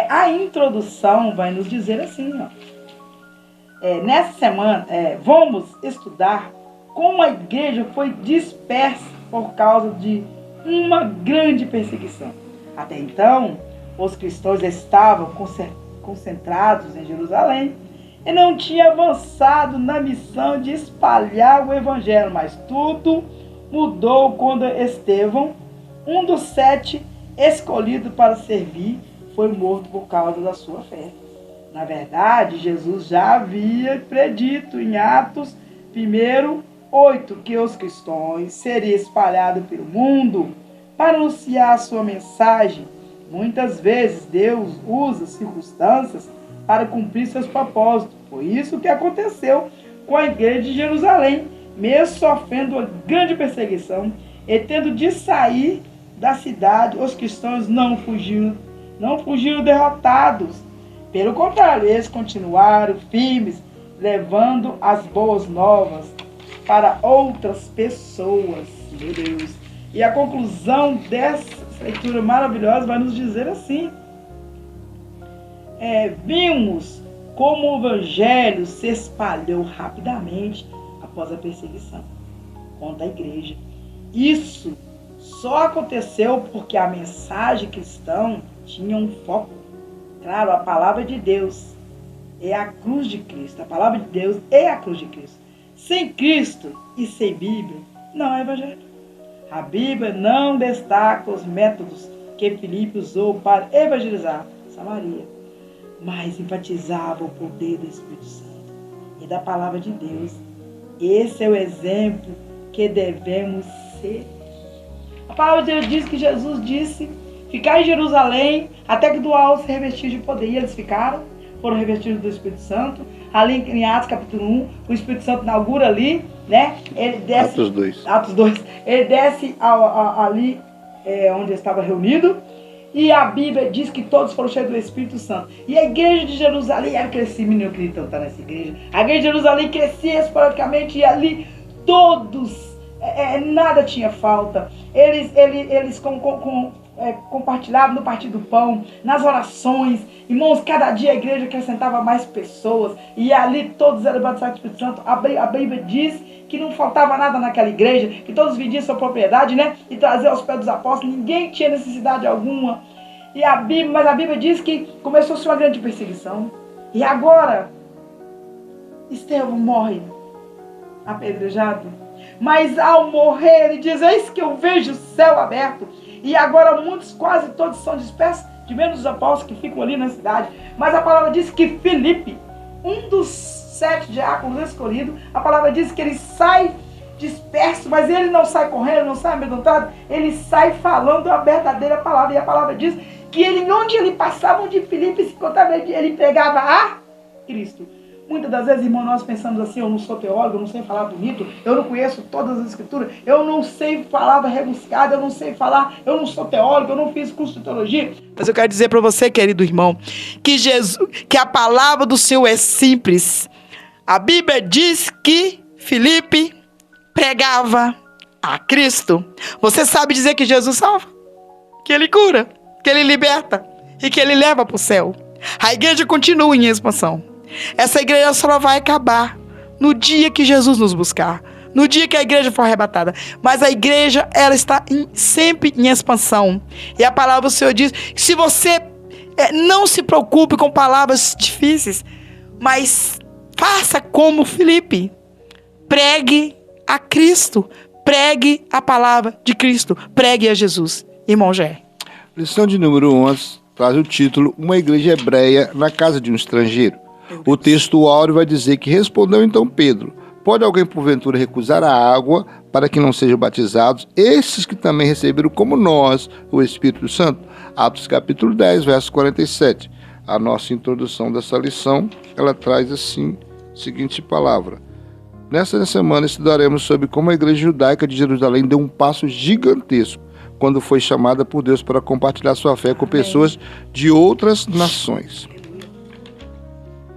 A introdução vai nos dizer assim, ó. Nessa semana, vamos estudar como a igreja foi dispersa por causa de uma grande perseguição. Até então, os cristãos estavam concentrados em Jerusalém e não tinham avançado na missão de espalhar o evangelho, mas tudo mudou quando Estevão, um dos 7 escolhidos para servir, foi morto por causa da sua fé. Na verdade, Jesus já havia predito em Atos 1:8 que os cristãos seriam espalhados pelo mundo para anunciar a sua mensagem. Muitas vezes Deus usa circunstâncias para cumprir seus propósitos. Foi isso que aconteceu com a igreja de Jerusalém, mesmo sofrendo uma grande perseguição e tendo de sair da cidade, os cristãos não fugiram derrotados. Pelo contrário, eles continuaram firmes, levando as boas novas para outras pessoas. Meu Deus. E a conclusão dessa leitura maravilhosa vai nos dizer assim: vimos como o evangelho se espalhou rapidamente após a perseguição contra a igreja. Isso só aconteceu porque a mensagem cristã tinha um foco. Claro, a palavra de Deus é a cruz de Cristo. A palavra de Deus é a cruz de Cristo. Sem Cristo e sem Bíblia, não é evangelho. A Bíblia não destaca os métodos que Filipe usou para evangelizar Samaria, mas enfatizava o poder do Espírito Santo e da palavra de Deus. Esse é o exemplo que devemos ser. A palavra de Deus diz que Jesus disse: ficar em Jerusalém até que do alto se revestir de poder. E eles foram revestidos do Espírito Santo. Ali em Atos capítulo 1, o Espírito Santo inaugura ali, né? Ele desce, Atos 2. Ele desce ali onde estava reunido. E a Bíblia diz que todos foram cheios do Espírito Santo. E a igreja de Jerusalém era crescida, menino, eu queria estar nessa igreja. A igreja de Jerusalém crescia esporadicamente e ali todos, nada tinha falta. Eles compartilhavam no partir do pão, nas orações. Irmãos, cada dia a igreja acrescentava mais pessoas. E ali todos eram batizados do Espírito Santo. A Bíblia diz que não faltava nada naquela igreja, que todos vendiam sua propriedade, né? E traziam aos pés dos apóstolos. Ninguém tinha necessidade alguma. Mas a Bíblia diz que começou-se uma grande perseguição. E agora, Estevão morre apedrejado. Mas ao morrer, ele diz: eis que eu vejo o céu aberto. E agora muitos, quase todos são dispersos, de menos os apóstolos que ficam ali na cidade. Mas a palavra diz que Filipe, um dos 7 diáconos escolhidos, a palavra diz que ele sai disperso, mas ele não sai correndo, não sai amedrontado, ele sai falando a verdadeira palavra. E a palavra diz que onde ele passava, onde Filipe se encontrava, ele pregava a Cristo. Muitas das vezes, irmão, nós pensamos assim: eu não sou teólogo, eu não sei falar bonito, eu não conheço todas as escrituras, eu não sei palavra rebuscada, eu não sei falar, eu não sou teólogo, eu não fiz curso de teologia. Mas eu quero dizer para você, querido irmão, que a palavra do Senhor é simples. A Bíblia diz que Filipe pregava a Cristo. Você sabe dizer que Jesus salva, que Ele cura, que Ele liberta e que Ele leva para o céu. A igreja continua em expansão. Essa igreja só vai acabar no dia que Jesus nos buscar, no dia que a igreja for arrebatada. Mas a igreja, ela está sempre em expansão. E a palavra do Senhor diz que se você não se preocupe com palavras difíceis, mas faça como Filipe. Pregue a Cristo. Pregue a palavra de Cristo. Pregue a Jesus. Irmão Gé. Lição de número 11 traz o título: Uma igreja hebreia na casa de um estrangeiro. O texto áureo vai dizer que respondeu então Pedro: pode alguém porventura recusar a água para que não sejam batizados esses que também receberam como nós o Espírito Santo? Atos capítulo 10, verso 47. A nossa introdução dessa lição, ela traz assim a seguinte palavra: nessa semana estudaremos sobre como a igreja judaica de Jerusalém deu um passo gigantesco quando foi chamada por Deus para compartilhar sua fé com pessoas de outras nações.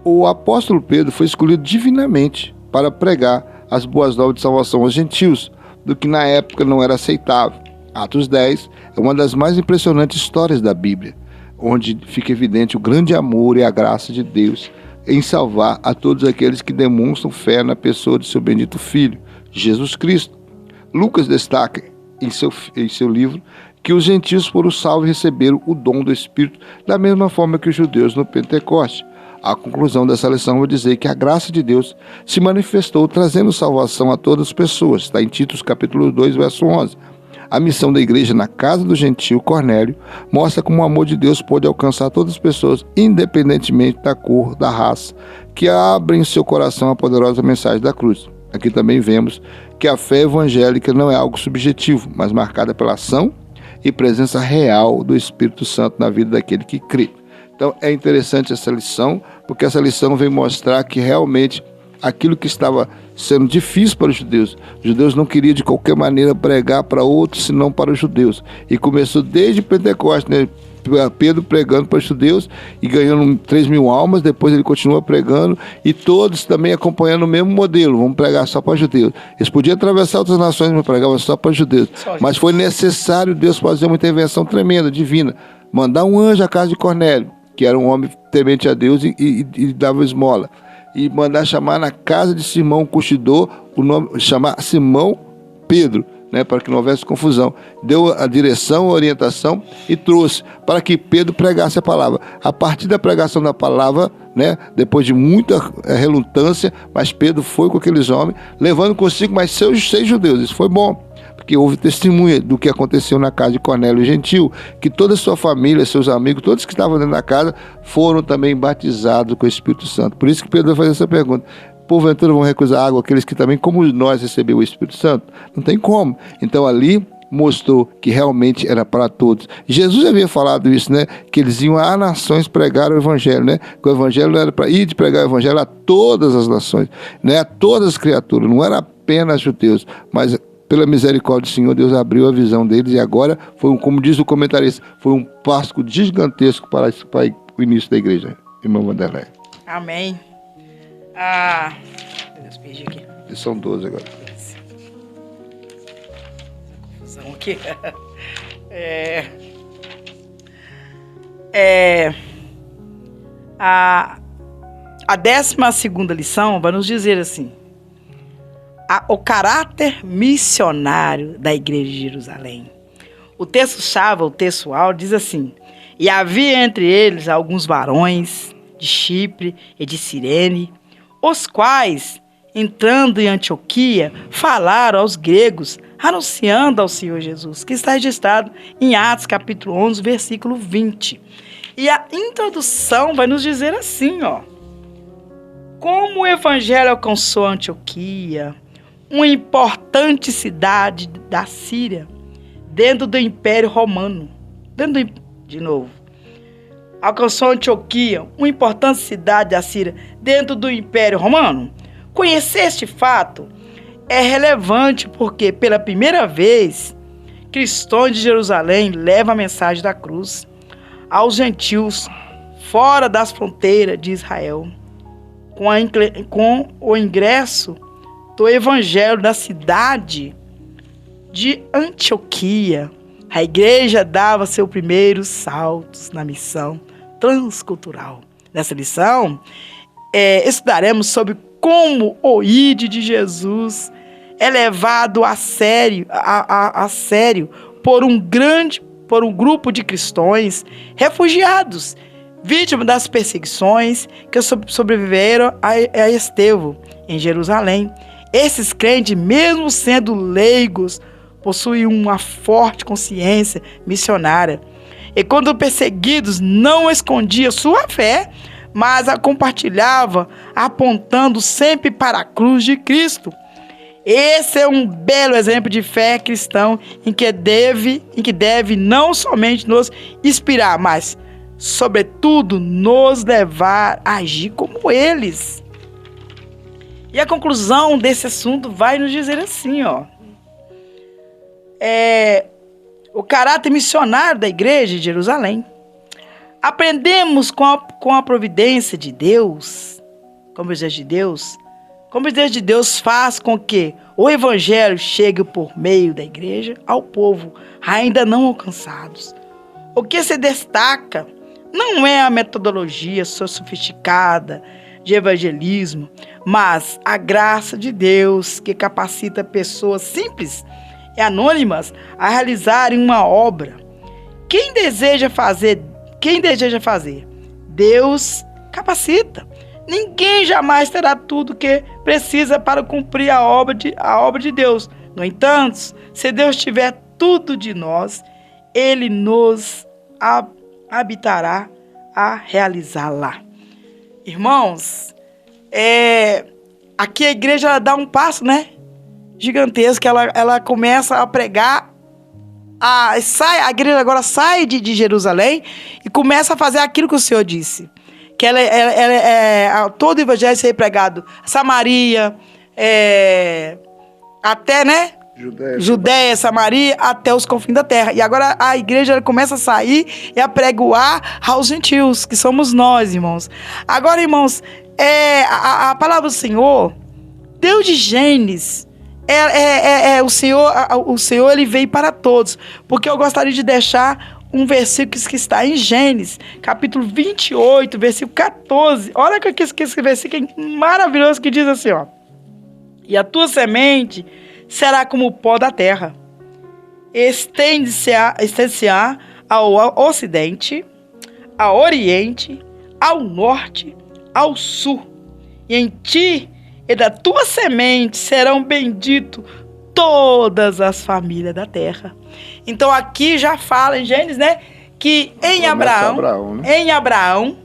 O apóstolo Pedro foi escolhido divinamente para pregar as boas novas de salvação aos gentios, do que na época não era aceitável. Atos 10 é uma das mais impressionantes histórias da Bíblia, onde fica evidente o grande amor e a graça de Deus em salvar a todos aqueles que demonstram fé na pessoa de seu bendito Filho, Jesus Cristo. Lucas destaca em seu livro que os gentios foram salvos e receberam o dom do Espírito da mesma forma que os judeus no Pentecoste. A conclusão dessa lição vai dizer que a graça de Deus se manifestou trazendo salvação a todas as pessoas. Está em Títus capítulo 2, verso 11. A missão da igreja na casa do gentio Cornélio mostra como o amor de Deus pode alcançar todas as pessoas, independentemente da cor, da raça, que abrem seu coração à poderosa mensagem da cruz. Aqui também vemos que a fé evangélica não é algo subjetivo, mas marcada pela ação e presença real do Espírito Santo na vida daquele que crê. Então é interessante essa lição, porque essa lição vem mostrar que realmente aquilo que estava sendo difícil para os judeus não queriam de qualquer maneira pregar para outros, senão para os judeus. E começou desde Pentecostes, né? Pedro pregando para os judeus e ganhando 3.000 almas, depois ele continua pregando e todos também acompanhando o mesmo modelo: vamos pregar só para judeus. Eles podiam atravessar outras nações, mas pregavam só para judeus. Mas foi necessário Deus fazer uma intervenção tremenda, divina, mandar um anjo à casa de Cornélio, que era um homem temente a Deus e dava esmola, e mandar chamar na casa de Simão Curtidor, chamar Simão Pedro, né, para que não houvesse confusão. Deu a direção, a orientação e trouxe para que Pedro pregasse a palavra. A partir da pregação da palavra, né, depois de muita relutância, mas Pedro foi com aqueles homens, levando consigo mais 6 judeus. Isso foi bom, porque houve testemunha do que aconteceu na casa de Cornélio Gentil, que toda a sua família, seus amigos, todos que estavam dentro da casa, foram também batizados com o Espírito Santo. Por isso que Pedro vai fazer essa pergunta: porventura vão recusar água aqueles que também, como nós, recebeu o Espírito Santo? Não tem como. Então ali mostrou que realmente era para todos. Jesus havia falado isso, né? Que eles iam a nações pregar o Evangelho, né? Que o Evangelho era para ir de pregar o Evangelho a todas as nações, né? A todas as criaturas, não era apenas judeus, mas pela misericórdia do Senhor, Deus abriu a visão deles e agora foi, como diz o comentarista, foi um passo gigantesco para o início da igreja, irmã Vanderlei. Amém. Deus, perdi aqui. São 12 agora. Confusão aqui. A 12ª lição vai nos dizer assim: o caráter missionário da igreja de Jerusalém. O texto-chave, o textual, diz assim: e havia entre eles alguns varões de Chipre e de Cirene, os quais, entrando em Antioquia, falaram aos gregos, anunciando ao Senhor Jesus, que está registrado em Atos capítulo 11, versículo 20. E a introdução vai nos dizer assim, ó: como o evangelho alcançou Antioquia, uma importante cidade da Síria, dentro do Império Romano. Alcançou Antioquia, uma importante cidade da Síria, dentro do Império Romano. Conhecer este fato é relevante porque, pela primeira vez, cristãos de Jerusalém levam a mensagem da cruz aos gentios fora das fronteiras de Israel. Com o ingresso do evangelho da cidade de Antioquia, a igreja dava seus primeiros saltos na missão transcultural. Nessa lição, estudaremos sobre como o ID de Jesus é levado a sério por um grupo de cristãos refugiados, vítimas das perseguições que sobreviveram a Estevão em Jerusalém. Esses crentes, mesmo sendo leigos, possuíam uma forte consciência missionária. E quando perseguidos, não escondiam sua fé, mas a compartilhava, apontando sempre para a cruz de Cristo. Esse é um belo exemplo de fé cristã em que deve não somente nos inspirar, mas, sobretudo, nos levar a agir como eles. E a conclusão desse assunto vai nos dizer assim, ó: o caráter missionário da igreja de Jerusalém. Aprendemos com a providência de Deus, como o Deus de Deus faz com que o evangelho chegue por meio da igreja ao povo ainda não alcançados. O que se destaca não é a metodologia sofisticada de evangelismo, mas a graça de Deus que capacita pessoas simples e anônimas a realizarem uma obra. Quem deseja fazer, Deus capacita. Ninguém jamais terá tudo que precisa para cumprir a obra de Deus. No entanto, se Deus tiver tudo de nós, Ele nos habitará a realizá-la. Irmãos, aqui a igreja ela dá um passo, gigantesco. Ela começa a pregar. A igreja agora sai de Jerusalém e começa a fazer aquilo que o Senhor disse. Que todo o evangelho ser pregado. Samaria, até, Judéia, Samaria, até os confins da terra. E agora a igreja começa a sair e a pregoar aos gentios, que somos nós, irmãos. Agora, irmãos, a palavra do Senhor, Deus de Gênesis, o Senhor ele veio para todos. Porque eu gostaria de deixar um versículo que está em Gênesis, capítulo 28, versículo 14. Olha que esse versículo maravilhoso que diz assim, ó: e a tua semente será como o pó da terra, estende-se-á ao ocidente, ao oriente, ao norte, ao sul, e em ti e da tua semente serão benditos todas as famílias da terra. Então aqui já fala em Gênesis, que em Abraão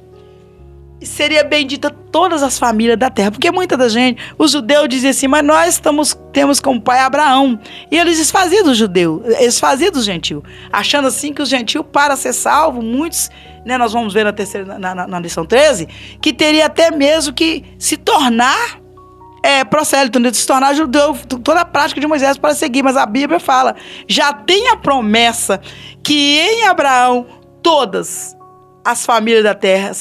seria bendita todas as famílias da terra. Porque muita da gente, os judeus diziam assim, mas nós temos como pai Abraão. E eles desfaziam dos judeus, eles faziam dos gentios, achando assim que os gentios, para ser salvo, muitos, nós vamos ver na lição 13, que teria até mesmo que se tornar prosélito, de se tornar judeu, toda a prática de Moisés para seguir. Mas a Bíblia fala, já tem a promessa que em Abraão todas as famílias da terra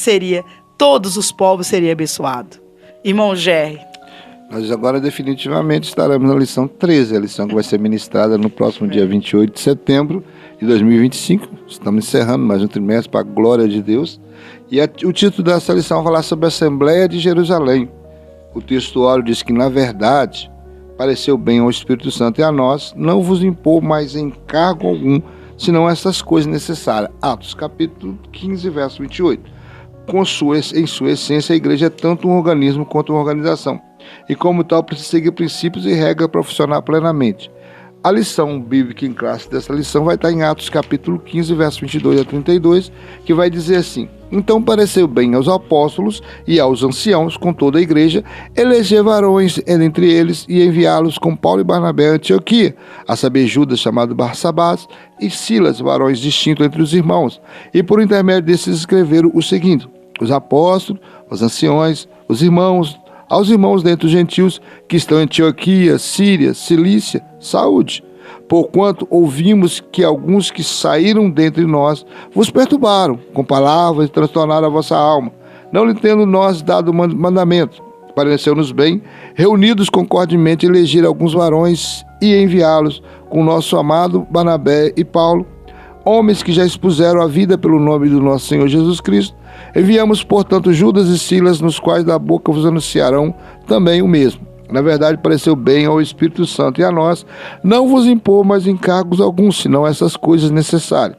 todos os povos seriam abençoados. Irmão Jerry. Nós agora definitivamente estaremos na lição 13, a lição que vai ser ministrada no próximo dia 28 de setembro de 2025. Estamos encerrando mais um trimestre para a glória de Deus. E o título dessa lição vai falar sobre a Assembleia de Jerusalém. O textuário diz que, na verdade, pareceu bem ao Espírito Santo e a nós não vos impor mais encargo algum, senão essas coisas necessárias. Atos capítulo 15, verso 28. Em sua essência, a igreja é tanto um organismo quanto uma organização. E como tal, precisa seguir princípios e regras para funcionar plenamente. A lição bíblica em classe dessa lição vai estar em Atos capítulo 15, verso 22 a 32, que vai dizer assim: então pareceu bem aos apóstolos e aos anciãos, com toda a igreja, eleger varões entre eles e enviá-los com Paulo e Barnabé a Antioquia, a saber Judas, chamado Barsabás, e Silas, varões distintos entre os irmãos, e por intermédio desses escreveram o seguinte: os apóstolos, os anciões, os irmãos, aos irmãos dentre os gentios que estão em Antioquia, Síria, Cilícia, saúde. Porquanto ouvimos que alguns que saíram dentre nós vos perturbaram com palavras e transtornaram a vossa alma, não lhe tendo nós dado mandamento. Pareceu-nos bem, reunidos concordemente, eleger alguns varões e enviá-los com nosso amado Barnabé e Paulo, homens que já expuseram a vida pelo nome do nosso Senhor Jesus Cristo. Enviamos, portanto, Judas e Silas, nos quais da boca vos anunciarão também o mesmo. Na verdade, pareceu bem ao Espírito Santo e a nós não vos impor mais encargos alguns, senão essas coisas necessárias: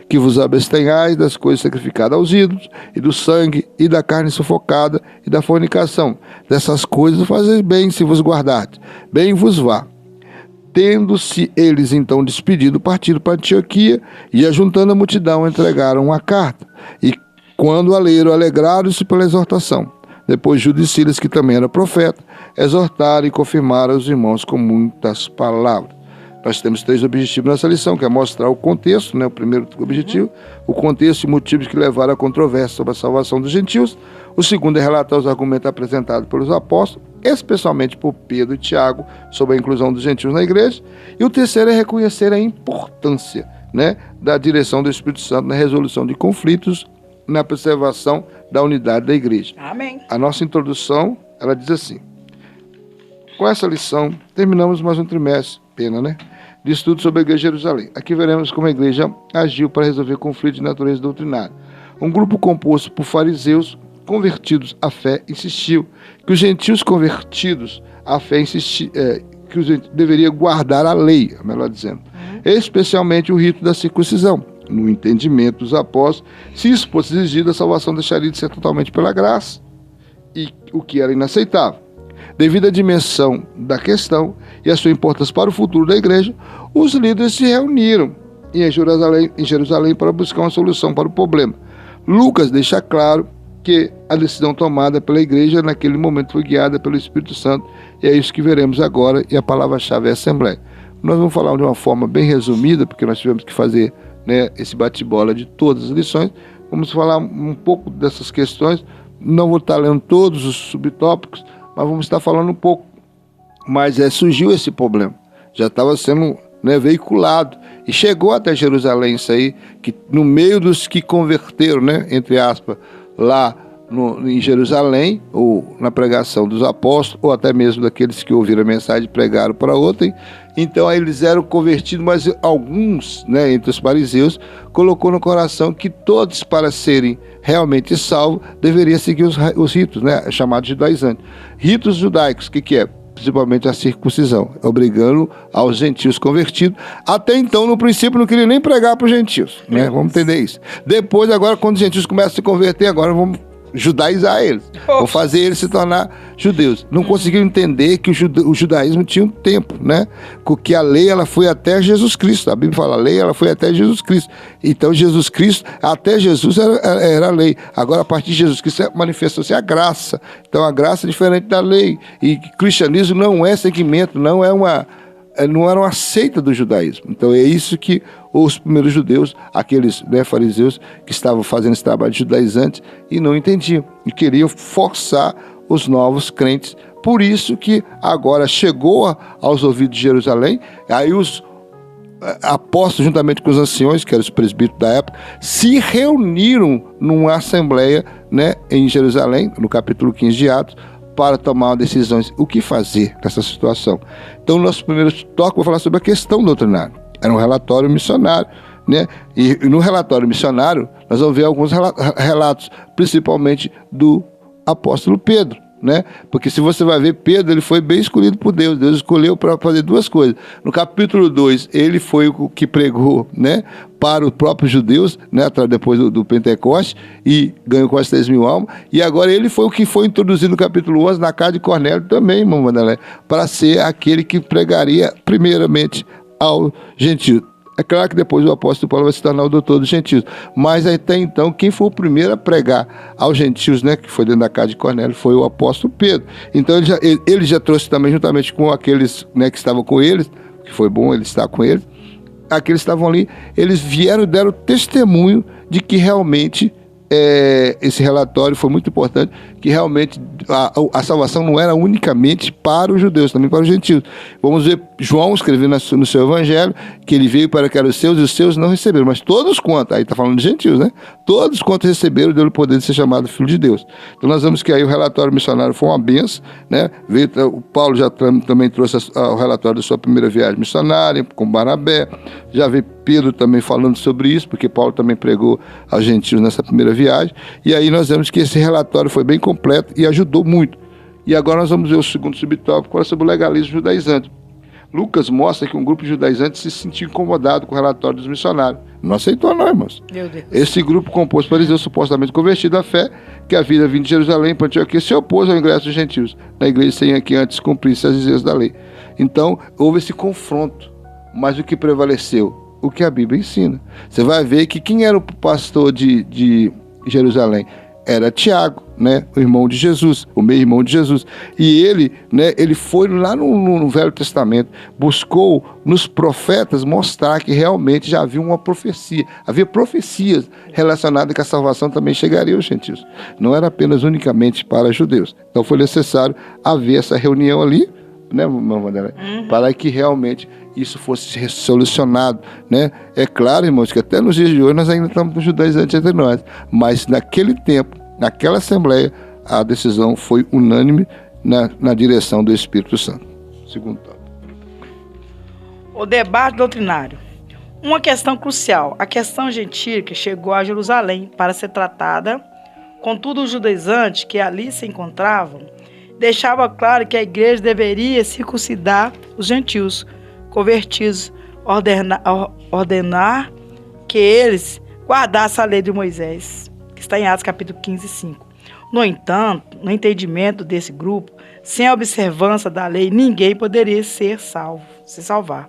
que vos abstenhais das coisas sacrificadas aos ídolos, e do sangue, e da carne sufocada, e da fornicação. Dessas coisas fazeis bem se vos guardardes. Bem vos vá. Tendo-se eles então despedido, partiram para Antioquia, e ajuntando a multidão, entregaram a carta. E quando a leram, alegraram-se pela exortação. Depois Judas e Silas, que também era profeta, exortaram e confirmaram os irmãos com muitas palavras. Nós temos 3 objetivos nessa lição, que é mostrar o contexto, né? O primeiro objetivo, o contexto e motivos que levaram à controvérsia sobre a salvação dos gentios. O segundo é relatar os argumentos apresentados pelos apóstolos, especialmente por Pedro e Tiago, sobre a inclusão dos gentios na igreja. E o terceiro é reconhecer a importância, né, da direção do Espírito Santo na resolução de conflitos, na preservação da unidade da igreja. Amém. A nossa introdução, ela diz assim: com essa lição, terminamos mais um trimestre, pena, né, de estudo sobre a igreja de Jerusalém. Aqui veremos como a igreja agiu para resolver conflitos de natureza doutrinária. Um grupo composto por fariseus convertidos à fé insistiu que os gentios convertidos à fé que os deveriam guardar a lei, melhor dizendo, especialmente o rito da circuncisão. No entendimento dos apóstolos, se isso fosse exigido, a salvação deixaria de ser totalmente pela graça, e o que era inaceitável. Devido à dimensão da questão e a sua importância para o futuro da igreja, os líderes se reuniram em Jerusalém para buscar uma solução para o problema. Lucas deixa claro que a decisão tomada pela igreja naquele momento foi guiada pelo Espírito Santo, e é isso que veremos agora, e a palavra-chave é Assembleia. Nós vamos falar de uma forma bem resumida, porque nós tivemos que fazer, né, esse bate-bola de todas as lições. Vamos falar um pouco dessas questões. Não vou estar lendo todos os subtópicos, mas vamos estar falando um pouco. Mas surgiu esse problema, já estava sendo, né, veiculado, e chegou até Jerusalém isso aí, que no meio dos que converteram, né, entre aspas, lá em Jerusalém, ou na pregação dos apóstolos, ou até mesmo daqueles que ouviram a mensagem e pregaram para outrem. Então aí eles eram convertidos, mas alguns, né, entre os fariseus, colocou no coração que todos, para serem realmente salvos, deveriam seguir os ritos, né, chamados judaizantes. Ritos judaicos, o que é? Principalmente a circuncisão, obrigando aos gentios convertidos. Até então, no princípio, não queria nem pregar para os gentios, né? Vamos entender isso. Depois, agora, quando os gentios começam a se converter, agora vamos judaizar eles, vou fazer eles se tornar judeus. Não conseguiram entender que o judaísmo tinha um tempo, né? Que a lei, ela foi até Jesus Cristo. A Bíblia fala, a lei, ela foi até Jesus Cristo. Então Jesus Cristo, até Jesus era a lei. Agora, a partir de Jesus Cristo, manifestou-se a graça. Então a graça é diferente da lei. E cristianismo não é segmento, não era uma seita do judaísmo. Então é isso que os primeiros judeus, aqueles, né, fariseus que estavam fazendo esse trabalho de judaizante e não entendiam, e queriam forçar os novos crentes por isso que agora chegou aos ouvidos de Jerusalém, aí os apóstolos, juntamente com os anciões, que eram os presbíteros da época, se reuniram numa assembleia, né, em Jerusalém, no capítulo 15 de Atos, para tomar decisões, o que fazer nessa situação. Então, o nosso primeiro toque vai falar sobre a questão doutrinária. Era um relatório missionário, né? E no relatório missionário, nós vamos ver alguns relatos, principalmente do apóstolo Pedro, né? Porque se você vai ver, Pedro, ele foi bem escolhido por Deus. Deus escolheu para fazer duas coisas. No capítulo 2, ele foi o que pregou, né, para os próprios judeus, né, depois do Pentecoste, e ganhou quase 3.000 almas. E agora ele foi o que foi introduzido no capítulo 11, na casa de Cornélio também, irmão Vanderlei, para ser aquele que pregaria primeiramente ao gentio. É claro que depois o apóstolo Paulo vai se tornar o doutor dos gentios. Mas até então, quem foi o primeiro a pregar aos gentios, né, que foi dentro da casa de Cornélio, foi o apóstolo Pedro. Então ele já trouxe também, juntamente com aqueles, né, que estavam com eles, que foi bom ele estar com eles, aqueles que estavam ali, eles vieram e deram testemunho de que realmente esse relatório foi muito importante, que realmente a salvação não era unicamente para os judeus, também para os gentios. Vamos ver João escrevendo no seu evangelho que ele veio para que eram os seus e os seus não receberam, mas todos quanto, aí está falando de gentios, né? Todos quanto receberam, deu o poder de ser chamado filho de Deus. Então nós vemos que aí o relatório missionário foi uma benção, né? O Paulo já também trouxe o relatório da sua primeira viagem missionária com Barnabé, já veio Pedro também falando sobre isso, porque Paulo também pregou aos gentios nessa primeira viagem, e aí nós vemos que esse relatório foi bem completo e ajudou muito. E agora nós vamos ver o segundo subtópico, que fala sobre o legalismo judaizante. Lucas mostra que um grupo de judaizantes se sentiu incomodado com o relatório dos missionários. Não aceitou não, irmãos. Meu Deus. Esse grupo composto por fariseus supostamente convertidos à fé, que havia vindo de Jerusalém para Antioquia, se opôs ao ingresso dos gentios na igreja sem que antes cumprisse as exigências da lei. Então, houve esse confronto. Mas o que prevaleceu? O que a Bíblia ensina. Você vai ver que quem era o pastor de Jerusalém? Era Tiago, né, o irmão de Jesus, o meio-irmão de Jesus. E ele, né, ele foi lá no Velho Testamento, buscou nos profetas mostrar que realmente já havia uma profecia. Havia profecias relacionadas que a salvação também chegaria aos gentios. Não era apenas unicamente para judeus. Então foi necessário haver essa reunião ali, né, para que realmente isso fosse solucionado, né? É claro, irmãos, que até nos dias de hoje nós ainda estamos com judaizantes entre nós, mas naquele tempo, naquela assembleia, a decisão foi unânime na direção do Espírito Santo. Segundo tópico. O debate doutrinário. Uma questão crucial, a questão gentil que chegou a Jerusalém para ser tratada, contudo os judaizantes que ali se encontravam, deixava claro que a igreja deveria circuncidar os gentios convertidos, ordenar que eles guardassem a lei de Moisés, que está em Atos capítulo 15, 5. No entanto, no entendimento desse grupo, sem a observância da lei, ninguém poderia se salvar.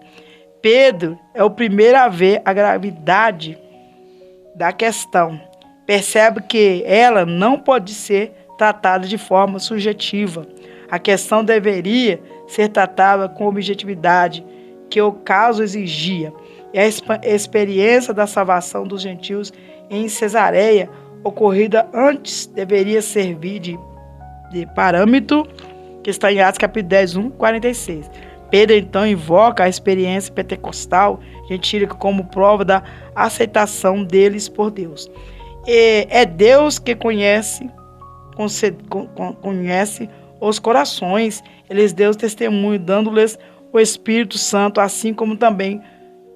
Pedro é o primeiro a ver a gravidade da questão. Percebe que ela não pode ser tratada de forma subjetiva. A questão deveria ser tratada com objetividade que o caso exigia. E a experiência da salvação dos gentios em Cesareia, ocorrida antes, deveria servir de parâmetro, que está em Atos capítulo 10, 1, 46. Pedro então invoca a experiência pentecostal gentílica como prova da aceitação deles por Deus. É Deus que conhece os corações, eles deu testemunho, dando-lhes o Espírito Santo, assim como também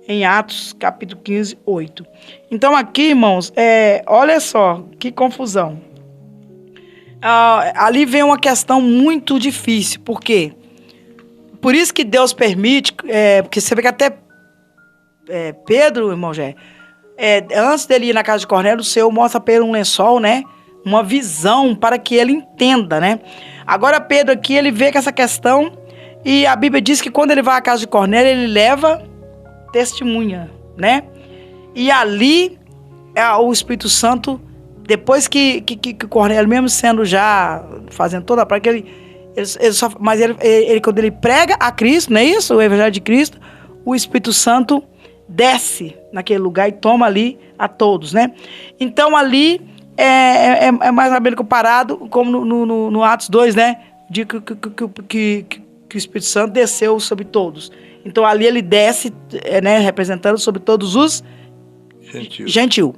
em Atos, capítulo 15, 8. Então aqui, irmãos, olha só, que confusão. Ali vem uma questão muito difícil, por quê? Por isso que Deus permite, porque você vê que até Pedro, irmão Jé, antes dele ir na casa de Cornélio, o Senhor mostra para ele um lençol, né? Uma visão para que ele entenda, né? Agora Pedro aqui, ele vê que essa questão, e a Bíblia diz que quando ele vai à casa de Cornélio, ele leva testemunha, né? E ali, o Espírito Santo, depois que Cornélio, mesmo sendo já, fazendo toda a prática, mas quando ele prega a Cristo, não é isso? O Evangelho de Cristo, o Espírito Santo desce naquele lugar e toma ali a todos, né? Então ali é mais ou menos comparado como no Atos 2, né? que o Espírito Santo desceu sobre todos. Então ali ele desce, né, representando sobre todos os gentil.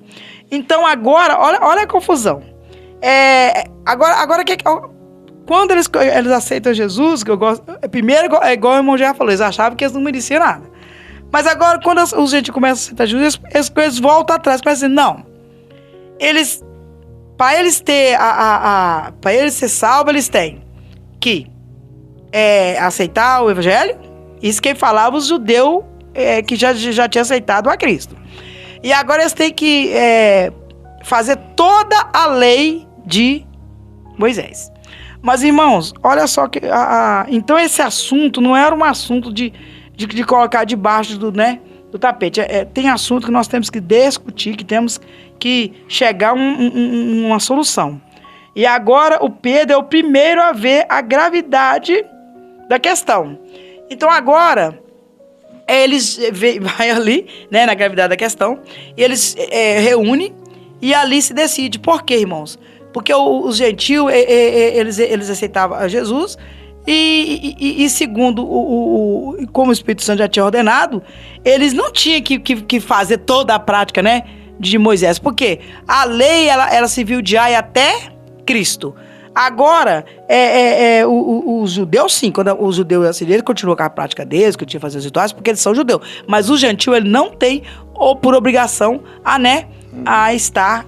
Então agora, olha a confusão. Agora quando eles aceitam Jesus, que eu gosto, primeiro, igual o irmão já falou, eles achavam que eles não mereciam nada. Mas agora, quando os gentios começam a aceitar Jesus, eles voltam atrás, começam a dizer, não. Para eles ser salvos, eles têm que aceitar o evangelho. Isso quem falava os judeus que já tinha aceitado a Cristo. E agora eles têm que fazer toda a lei de Moisés. Mas, irmãos, olha só que... então, esse assunto não era um assunto de colocar debaixo do tapete. Tem assunto que nós temos que discutir, que temos que chegar a uma solução. E agora, o Pedro é o primeiro a ver a gravidade da questão. Então, agora, eles vai ali, né, na gravidade da questão, e eles reúnem e ali se decide. Por quê, irmãos? Porque os gentios, eles aceitavam a Jesus e segundo como o Espírito Santo já tinha ordenado, eles não tinham que fazer toda a prática, né, de Moisés. Porque a lei, ela serviu de ai até Cristo. Agora, os judeus, sim, quando os judeus eles continuam com a prática deles, que tinha que fazer os rituais, porque eles são judeus. Mas o gentio, ele não tem, ou por obrigação, a estar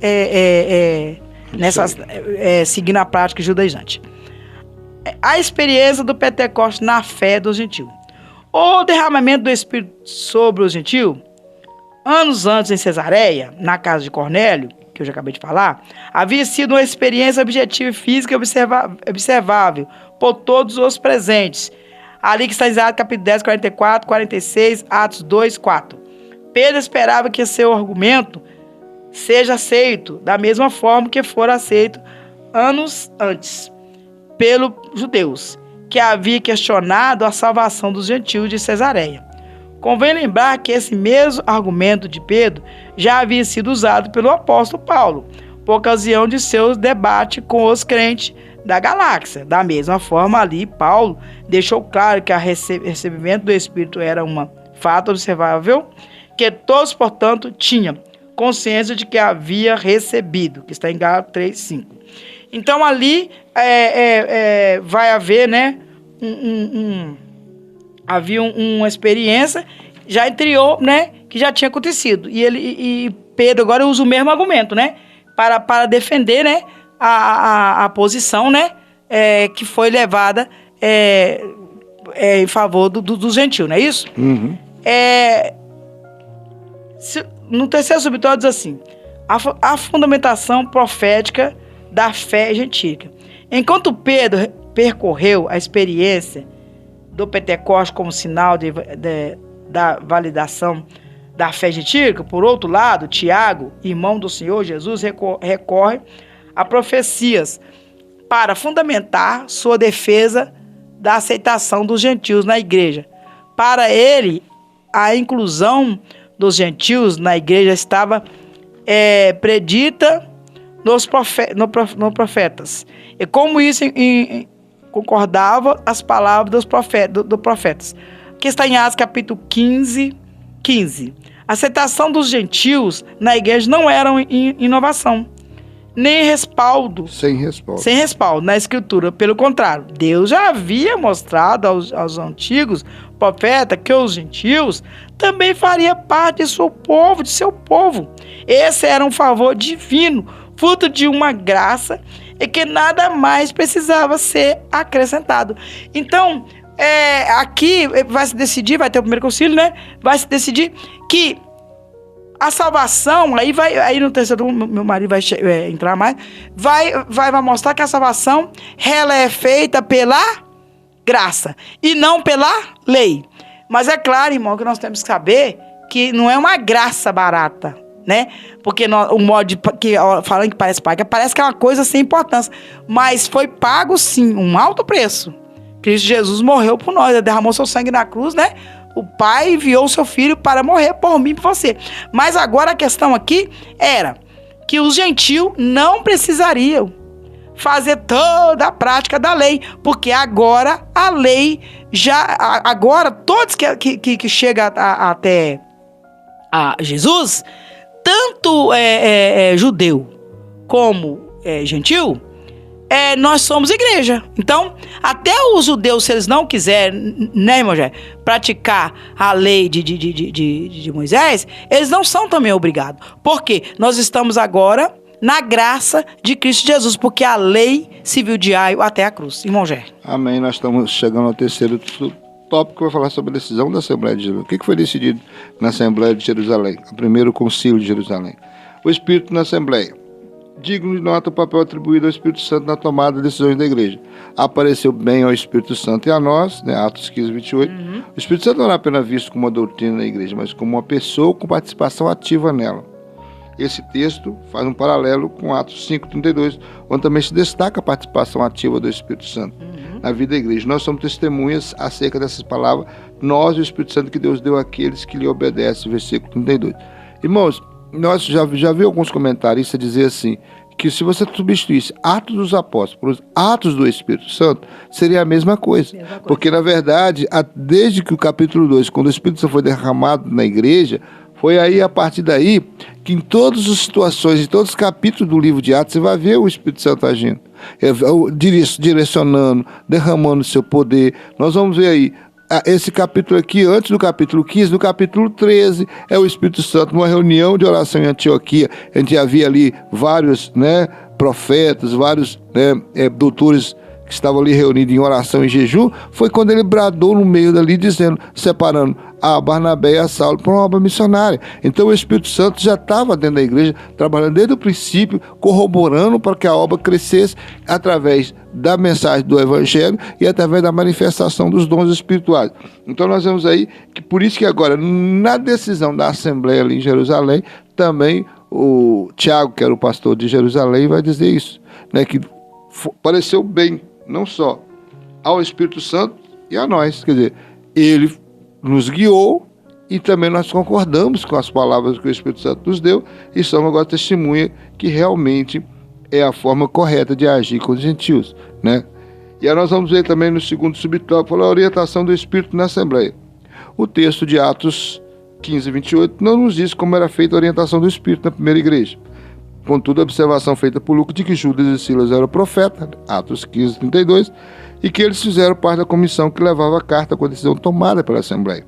seguindo a prática judaizante. A experiência do Pentecostes na fé do gentil. O derramamento do Espírito sobre o gentil, anos antes em Cesareia, na casa de Cornélio, que eu já acabei de falar, havia sido uma experiência objetiva e física observável por todos os presentes. Ali que está em Atos capítulo 10, 44, 46, Atos 2, 4. Pedro esperava que seu argumento seja aceito da mesma forma que fora aceito anos antes pelos judeus, que havia questionado a salvação dos gentios de Cesareia. Convém lembrar que esse mesmo argumento de Pedro já havia sido usado pelo apóstolo Paulo, por ocasião de seus debates com os crentes da galáxia. Da mesma forma, ali, Paulo deixou claro que o recebimento do Espírito era um fato observável, que todos, portanto, tinham consciência de que havia recebido, que está em Gálatas 3:5. Então, ali vai haver, né, havia uma experiência já anterior, né, que já tinha acontecido. E Pedro agora usa o mesmo argumento, né, para defender, né, a posição, né, que foi levada em favor do gentil, não é isso? Uhum. No terceiro subtópico diz assim: a fundamentação profética da fé gentílica. Enquanto Pedro percorreu a experiência do Pentecostes como sinal da validação da fé gentílica, por outro lado, Tiago, irmão do Senhor Jesus, recorre a profecias para fundamentar sua defesa da aceitação dos gentios na igreja. Para ele, a inclusão dos gentios na igreja estava predita nos profetas. E como isso concordava as palavras dos profetas, que está em Atos capítulo 15. A aceitação dos gentios na igreja não era inovação, nem respaldo. Sem respaldo. Sem respaldo na escritura. Pelo contrário, Deus já havia mostrado aos antigos profetas que os gentios também fariam parte de seu povo. Esse era um favor divino, fruto de uma graça e que nada mais precisava ser acrescentado. Então, aqui vai se decidir, vai ter o primeiro concílio, né? Vai se decidir que a salvação, aí no terceiro, meu marido vai entrar mais, vai mostrar que a salvação, ela é feita pela graça e não pela lei. Mas é claro, irmão, que nós temos que saber que não é uma graça barata, né? Porque o modo falando que parece pago, parece que é uma coisa sem importância, mas foi pago sim, um alto preço. Cristo Jesus morreu por nós, derramou seu sangue na cruz, né? O Pai enviou o seu Filho para morrer por mim e por você. Mas agora a questão aqui era que os gentios não precisariam fazer toda a prática da lei, porque agora a lei agora todos que chegam até a Jesus, tanto judeu como gentil, nós somos igreja. Então, até os judeus, se eles não quiserem, né, irmão Jé, praticar a lei de Moisés, eles não são também obrigados. Por quê? Nós estamos agora na graça de Cristo Jesus, porque a lei civil de Aio até a cruz. Irmão Jé. Amém. Nós estamos chegando ao terceiro tópico, que vai falar sobre a decisão da Assembleia de Jerusalém. O que foi decidido na Assembleia de Jerusalém? O primeiro concílio de Jerusalém. O Espírito na Assembleia. Digno de nota o papel atribuído ao Espírito Santo na tomada de decisões da igreja. Apareceu bem ao Espírito Santo e a nós, né, Atos 15, 28. O Espírito Santo não é apenas visto como uma doutrina da igreja, mas como uma pessoa com participação ativa nela. Esse texto faz um paralelo com Atos 5, 32, onde também se destaca a participação ativa do Espírito Santo na vida da igreja. Nós somos testemunhas acerca dessas palavras, nós e o Espírito Santo que Deus deu àqueles que lhe obedecem, versículo 32. Irmãos, nós já vi alguns comentaristas dizer assim, que se você substituísse Atos dos Apóstolos por Atos do Espírito Santo, seria a mesma coisa. Porque, na verdade, desde que o capítulo 2, quando o Espírito Santo foi derramado na igreja, foi aí, a partir daí, que em todas as situações, em todos os capítulos do livro de Atos, você vai ver o Espírito Santo agindo, direcionando, derramando seu poder. Nós vamos ver aí, esse capítulo aqui, antes do capítulo 15, no capítulo 13, é o Espírito Santo, numa reunião de oração em Antioquia. A gente havia ali vários, né, profetas, vários, né, doutores que estavam ali reunidos em oração e jejum. Foi quando ele bradou no meio dali, dizendo, separando a Barnabé e a Saulo para uma obra missionária. Então o Espírito Santo já estava dentro da igreja, trabalhando desde o princípio, corroborando para que a obra crescesse através da mensagem do Evangelho e através da manifestação dos dons espirituais. Então nós vemos aí que por isso que agora, na decisão da Assembleia ali em Jerusalém, também o Tiago, que era o pastor de Jerusalém, vai dizer isso, né, que pareceu bem, não só ao Espírito Santo e a nós, quer dizer, ele nos guiou e também nós concordamos com as palavras que o Espírito Santo nos deu e somos agora testemunha que realmente é a forma correta de agir com os gentios, né? E aí nós vamos ver também no segundo subtópico a orientação do Espírito na Assembleia. O texto de Atos 15, 28 não nos diz como era feita a orientação do Espírito na primeira igreja. Contudo, a observação feita por Lucas de que Judas e Silas eram profetas, Atos 15, 32, e que eles fizeram parte da comissão que levava a carta com a decisão tomada pela Assembleia.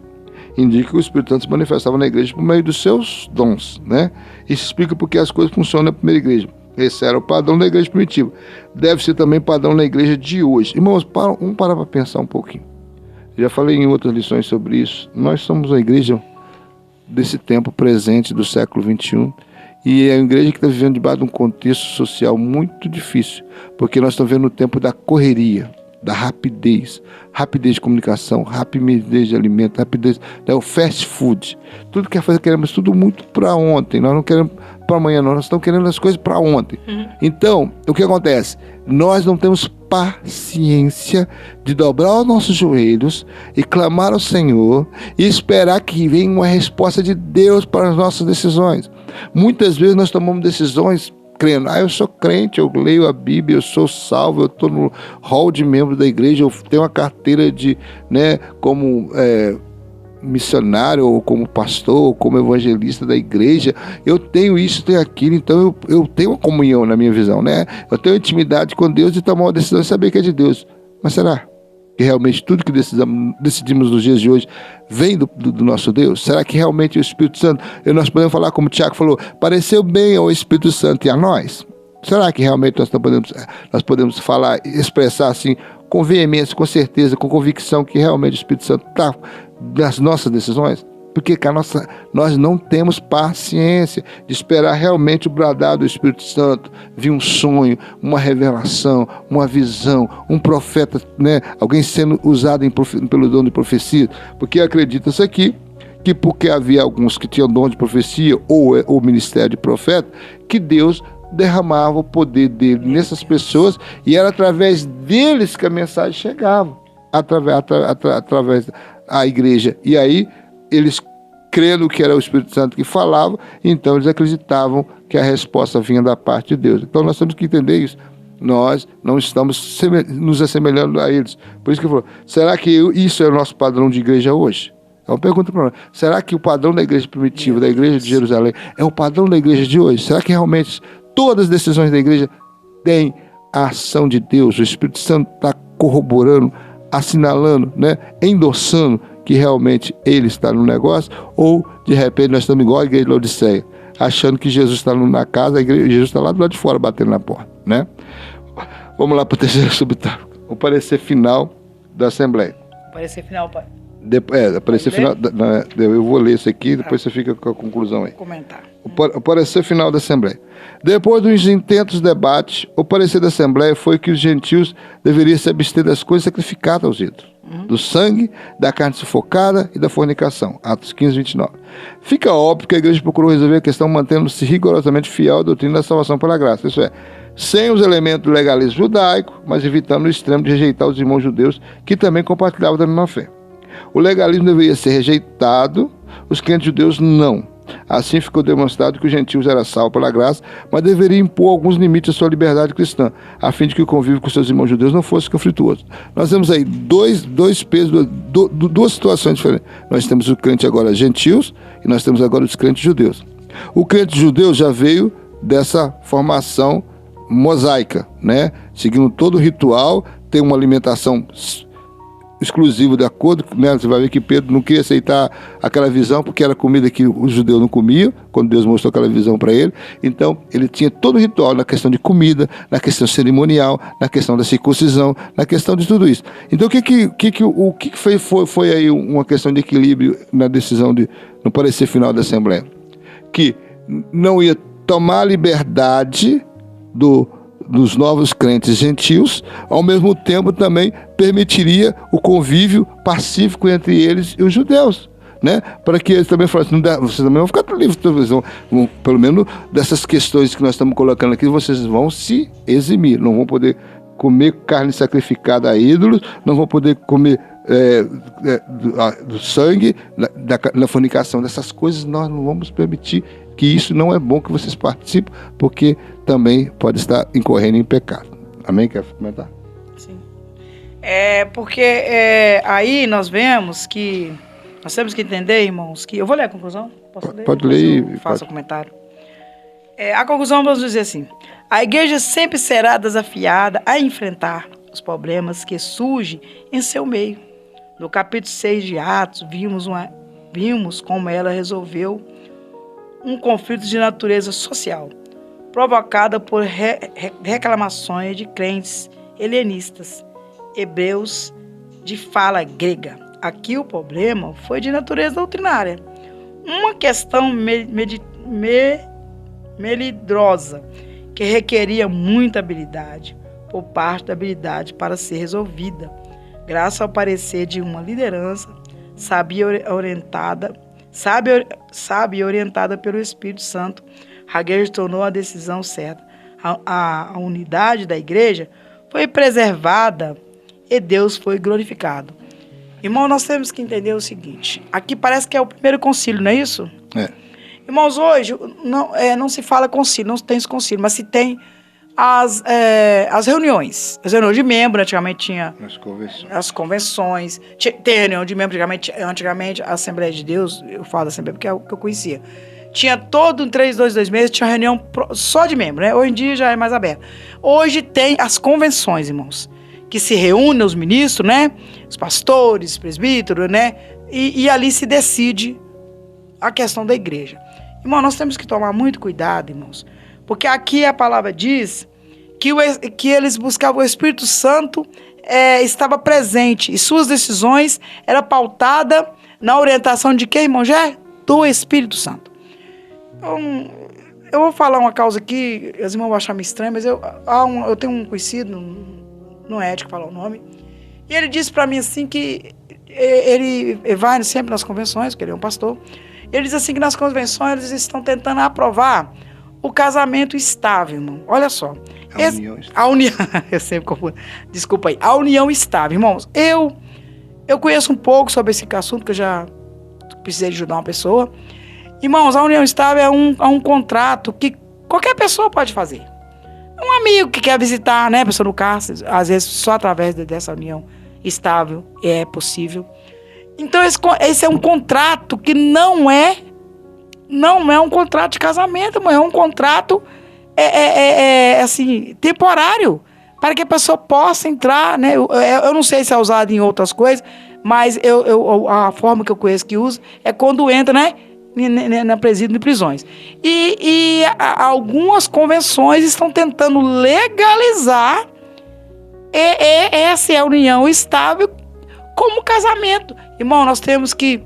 Indica que o Espírito Santo se manifestava na igreja por meio dos seus dons, né? Isso explica porque as coisas funcionam na primeira igreja. Esse era o padrão da igreja primitiva. Deve ser também padrão na igreja de hoje. Irmãos, vamos parar para pensar um pouquinho. Já falei em outras lições sobre isso. Nós somos a igreja desse tempo presente, do século XXI, e é uma igreja que está vivendo debaixo de um contexto social muito difícil, porque nós estamos vendo o tempo da correria, da rapidez de comunicação, rapidez de alimento, rapidez, o fast food. Tudo que queremos tudo muito para ontem, nós não queremos para amanhã não, nós estamos querendo as coisas para ontem. Então, o que acontece? Nós não temos paciência de dobrar os nossos joelhos e clamar ao Senhor e esperar que venha uma resposta de Deus para as nossas decisões. Muitas vezes nós tomamos decisões crendo, eu sou crente, eu leio a Bíblia, eu sou salvo, eu estou no hall de membro da igreja, eu tenho uma carteira de, né, como missionário, ou como pastor, ou como evangelista da igreja, eu tenho isso, tenho aquilo, então eu tenho uma comunhão na minha visão, né? Eu tenho intimidade com Deus e tomar uma decisão e saber que é de Deus. Mas será que realmente tudo que decidimos nos dias de hoje vem do nosso Deus? Será que realmente o Espírito Santo, e nós podemos falar como o Tiago falou, pareceu bem ao Espírito Santo e a nós? Será que realmente nós podemos falar, expressar assim, com veemência, com certeza, com convicção que realmente o Espírito Santo está nas nossas decisões? Porque nós não temos paciência de esperar realmente o bradar do Espírito Santo, vir um sonho, uma revelação, uma visão, um profeta, né? Alguém sendo usado pelo dom de profecia. Porque acredita-se aqui que porque havia alguns que tinham dom de profecia ou o ministério de profeta, que Deus derramava o poder dele nessas pessoas e era através deles que a mensagem chegava, através da igreja. E aí eles, crendo que era o Espírito Santo que falava, então eles acreditavam que a resposta vinha da parte de Deus. Então nós temos que entender isso. nós não estamos nos assemelhando a eles. Por isso que ele falou, será que isso é o nosso padrão de igreja hoje? É uma pergunta para nós. Será que o padrão da igreja primitiva, da igreja de Jerusalém, é o padrão da igreja de hoje? Será que realmente todas as decisões da igreja têm a ação de Deus? O Espírito Santo está corroborando, assinalando, né, endossando que realmente ele está no negócio? Ou, de repente, nós estamos igual a igreja de Laodiceia, achando que Jesus está na casa, a igreja, Jesus está lá do lado de fora, batendo na porta, né? Vamos lá para o terceiro subtópico. O parecer final da Assembleia. Parecer final, pai. Parecer final. Eu vou ler isso aqui, depois você fica com a conclusão aí. Comentar. O parecer final da Assembleia. Depois dos intensos debates, o parecer da Assembleia foi que os gentios deveriam se abster das coisas sacrificadas aos ídolos, do sangue, da carne sufocada e da fornicação. Atos 15, 29. Fica óbvio que a igreja procurou resolver a questão mantendo-se rigorosamente fiel à doutrina da salvação pela graça. Isso é, sem os elementos do legalismo judaico, mas evitando o extremo de rejeitar os irmãos judeus que também compartilhavam da mesma fé. O legalismo deveria ser rejeitado, os crentes judeus não. Assim ficou demonstrado que os gentios eram salvos pela graça, mas deveria impor alguns limites à sua liberdade cristã, a fim de que o convívio com seus irmãos judeus não fosse conflituoso. Nós temos aí dois pesos, duas situações diferentes. Nós temos o crente agora gentios e nós temos agora os crentes judeus. O crente judeu já veio dessa formação mosaica, né? Seguindo todo o ritual, tem uma alimentação exclusivo de acordo, né? Você vai ver que Pedro não queria aceitar aquela visão porque era comida que os judeus não comiam, quando Deus mostrou aquela visão para ele. Então ele tinha todo o ritual na questão de comida, na questão cerimonial, na questão da circuncisão, na questão de tudo isso. Então o que foi aí uma questão de equilíbrio na decisão no parecer final da Assembleia? Que não ia tomar a liberdade dos novos crentes gentios, ao mesmo tempo também permitiria o convívio pacífico entre eles e os judeus, né? Para que eles também falassem, vocês também vão ficar livres, pelo menos dessas questões que nós estamos colocando aqui, vocês vão se eximir, não vão poder comer carne sacrificada a ídolos, não vão poder comer do sangue, da fornicação, dessas coisas nós não vamos permitir, que isso não é bom que vocês participem, porque também pode estar incorrendo em pecado. Amém? Quer comentar? Sim. Porque aí nós vemos que nós temos que entender, irmãos, que... Eu vou ler a conclusão? Posso ler? Pode ler e faça o comentário. A conclusão, vamos dizer assim, a igreja sempre será desafiada a enfrentar os problemas que surgem em seu meio. No capítulo 6 de Atos, vimos como ela resolveu um conflito de natureza social, provocada por reclamações de crentes helenistas, hebreus de fala grega. Aqui o problema foi de natureza doutrinária, uma questão melindrosa, que requeria muita habilidade por parte da habilidade para ser resolvida. Graças ao parecer de uma liderança sábia e orientada pelo Espírito Santo, Haggai tornou a decisão certa. A unidade da igreja foi preservada e Deus foi glorificado. Irmão, nós temos que entender o seguinte, aqui parece que é o primeiro concílio, não é isso? Irmãos, hoje não se fala concílio, não tem esse concílio, mas se tem as reuniões de membro. Antigamente tinha as convenções, tem reunião de membro, antigamente a Assembleia de Deus, eu falo da Assembleia porque é o que eu conhecia, tinha todo em 2 meses, tinha reunião só de membro, né? Hoje em dia já é mais aberto. Hoje tem as convenções, irmãos, que se reúnem os ministros, né? Os pastores, presbíteros, né? E ali se decide a questão da igreja. Irmão, nós temos que tomar muito cuidado, irmãos, porque aqui a palavra diz que eles buscavam o Espírito Santo, estava presente, e suas decisões eram pautadas na orientação de quem, irmão? Do Espírito Santo. Eu vou falar uma causa aqui, os irmãos vão achar meio estranho, mas eu tenho um conhecido, não é ético falar o nome, e ele disse para mim assim que ele vai sempre nas convenções, porque ele é um pastor. Ele diz assim que nas convenções eles estão tentando aprovar o casamento estável, irmão. Olha só. A união eu sempre confundo. Desculpa aí. A união estável, irmãos. Eu conheço um pouco sobre esse assunto, que eu já precisei ajudar uma pessoa. Irmãos, a união estável é um contrato que qualquer pessoa pode fazer. Um amigo que quer visitar, né, a pessoa no carro, às vezes só através dessa união estável é possível. Então esse é um contrato que não é um contrato de casamento, mas é um contrato assim, temporário, para que a pessoa possa entrar, né? Eu não sei se é usado em outras coisas, mas a forma que eu conheço que usa é quando entra, né, na presídio de prisões. E algumas convenções estão tentando legalizar essa união estável como casamento. Irmão, nós temos que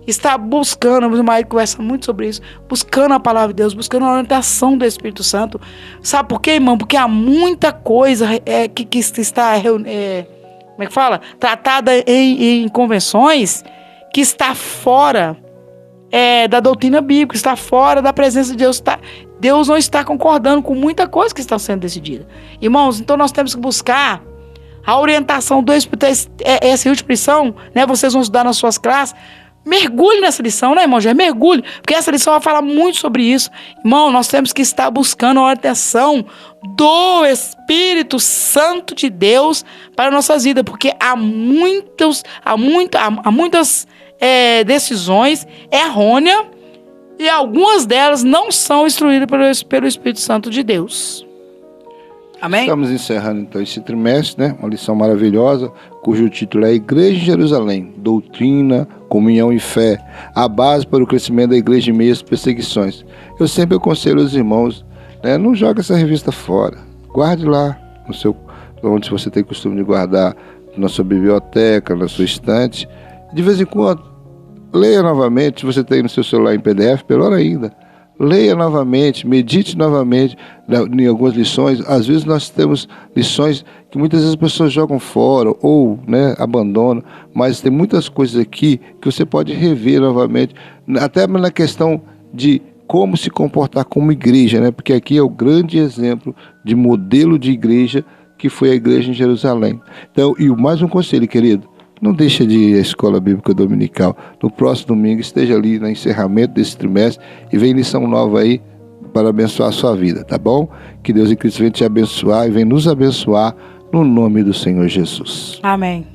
estar buscando, o marido conversa muito sobre isso, buscando a palavra de Deus, buscando a orientação do Espírito Santo. Sabe por quê, irmão? Porque há muita coisa que está, como é que fala? Tratada em convenções que está fora da doutrina bíblica, está fora da presença de Deus. Deus não está concordando com muita coisa que está sendo decidida. Irmãos, então nós temos que buscar a orientação do Espírito. Essa última lição, né, vocês vão estudar nas suas classes. Mergulhe nessa lição, né, irmão? Já mergulhe, porque essa lição vai falar muito sobre isso. Irmão, nós temos que estar buscando a orientação do Espírito Santo de Deus para nossas vidas, porque há muitas decisões errôneas e algumas delas não são instruídas pelo Espírito Santo de Deus. Amém? Estamos encerrando então esse trimestre, né? Uma lição maravilhosa, cujo título é Igreja em Jerusalém, Doutrina, Comunhão e Fé, a base para o crescimento da igreja em meio às perseguições. Eu sempre aconselho os irmãos, né? Não jogue essa revista fora, guarde lá, onde você tem costume de guardar, na sua biblioteca, na sua estante. De vez em quando, leia novamente, se você tem no seu celular em PDF, melhor ainda. Leia novamente, medite novamente em algumas lições. Às vezes nós temos lições que muitas vezes as pessoas jogam fora ou, né, abandonam, mas tem muitas coisas aqui que você pode rever novamente, até na questão de como se comportar como igreja, né? Porque aqui é o grande exemplo de modelo de igreja que foi a igreja em Jerusalém. Então, e mais um conselho, querido. Não deixa de ir à Escola Bíblica Dominical. No próximo domingo, esteja ali no encerramento desse trimestre e vem lição nova aí para abençoar a sua vida, tá bom? Que Deus em Cristo venha te abençoar e venha nos abençoar no nome do Senhor Jesus. Amém.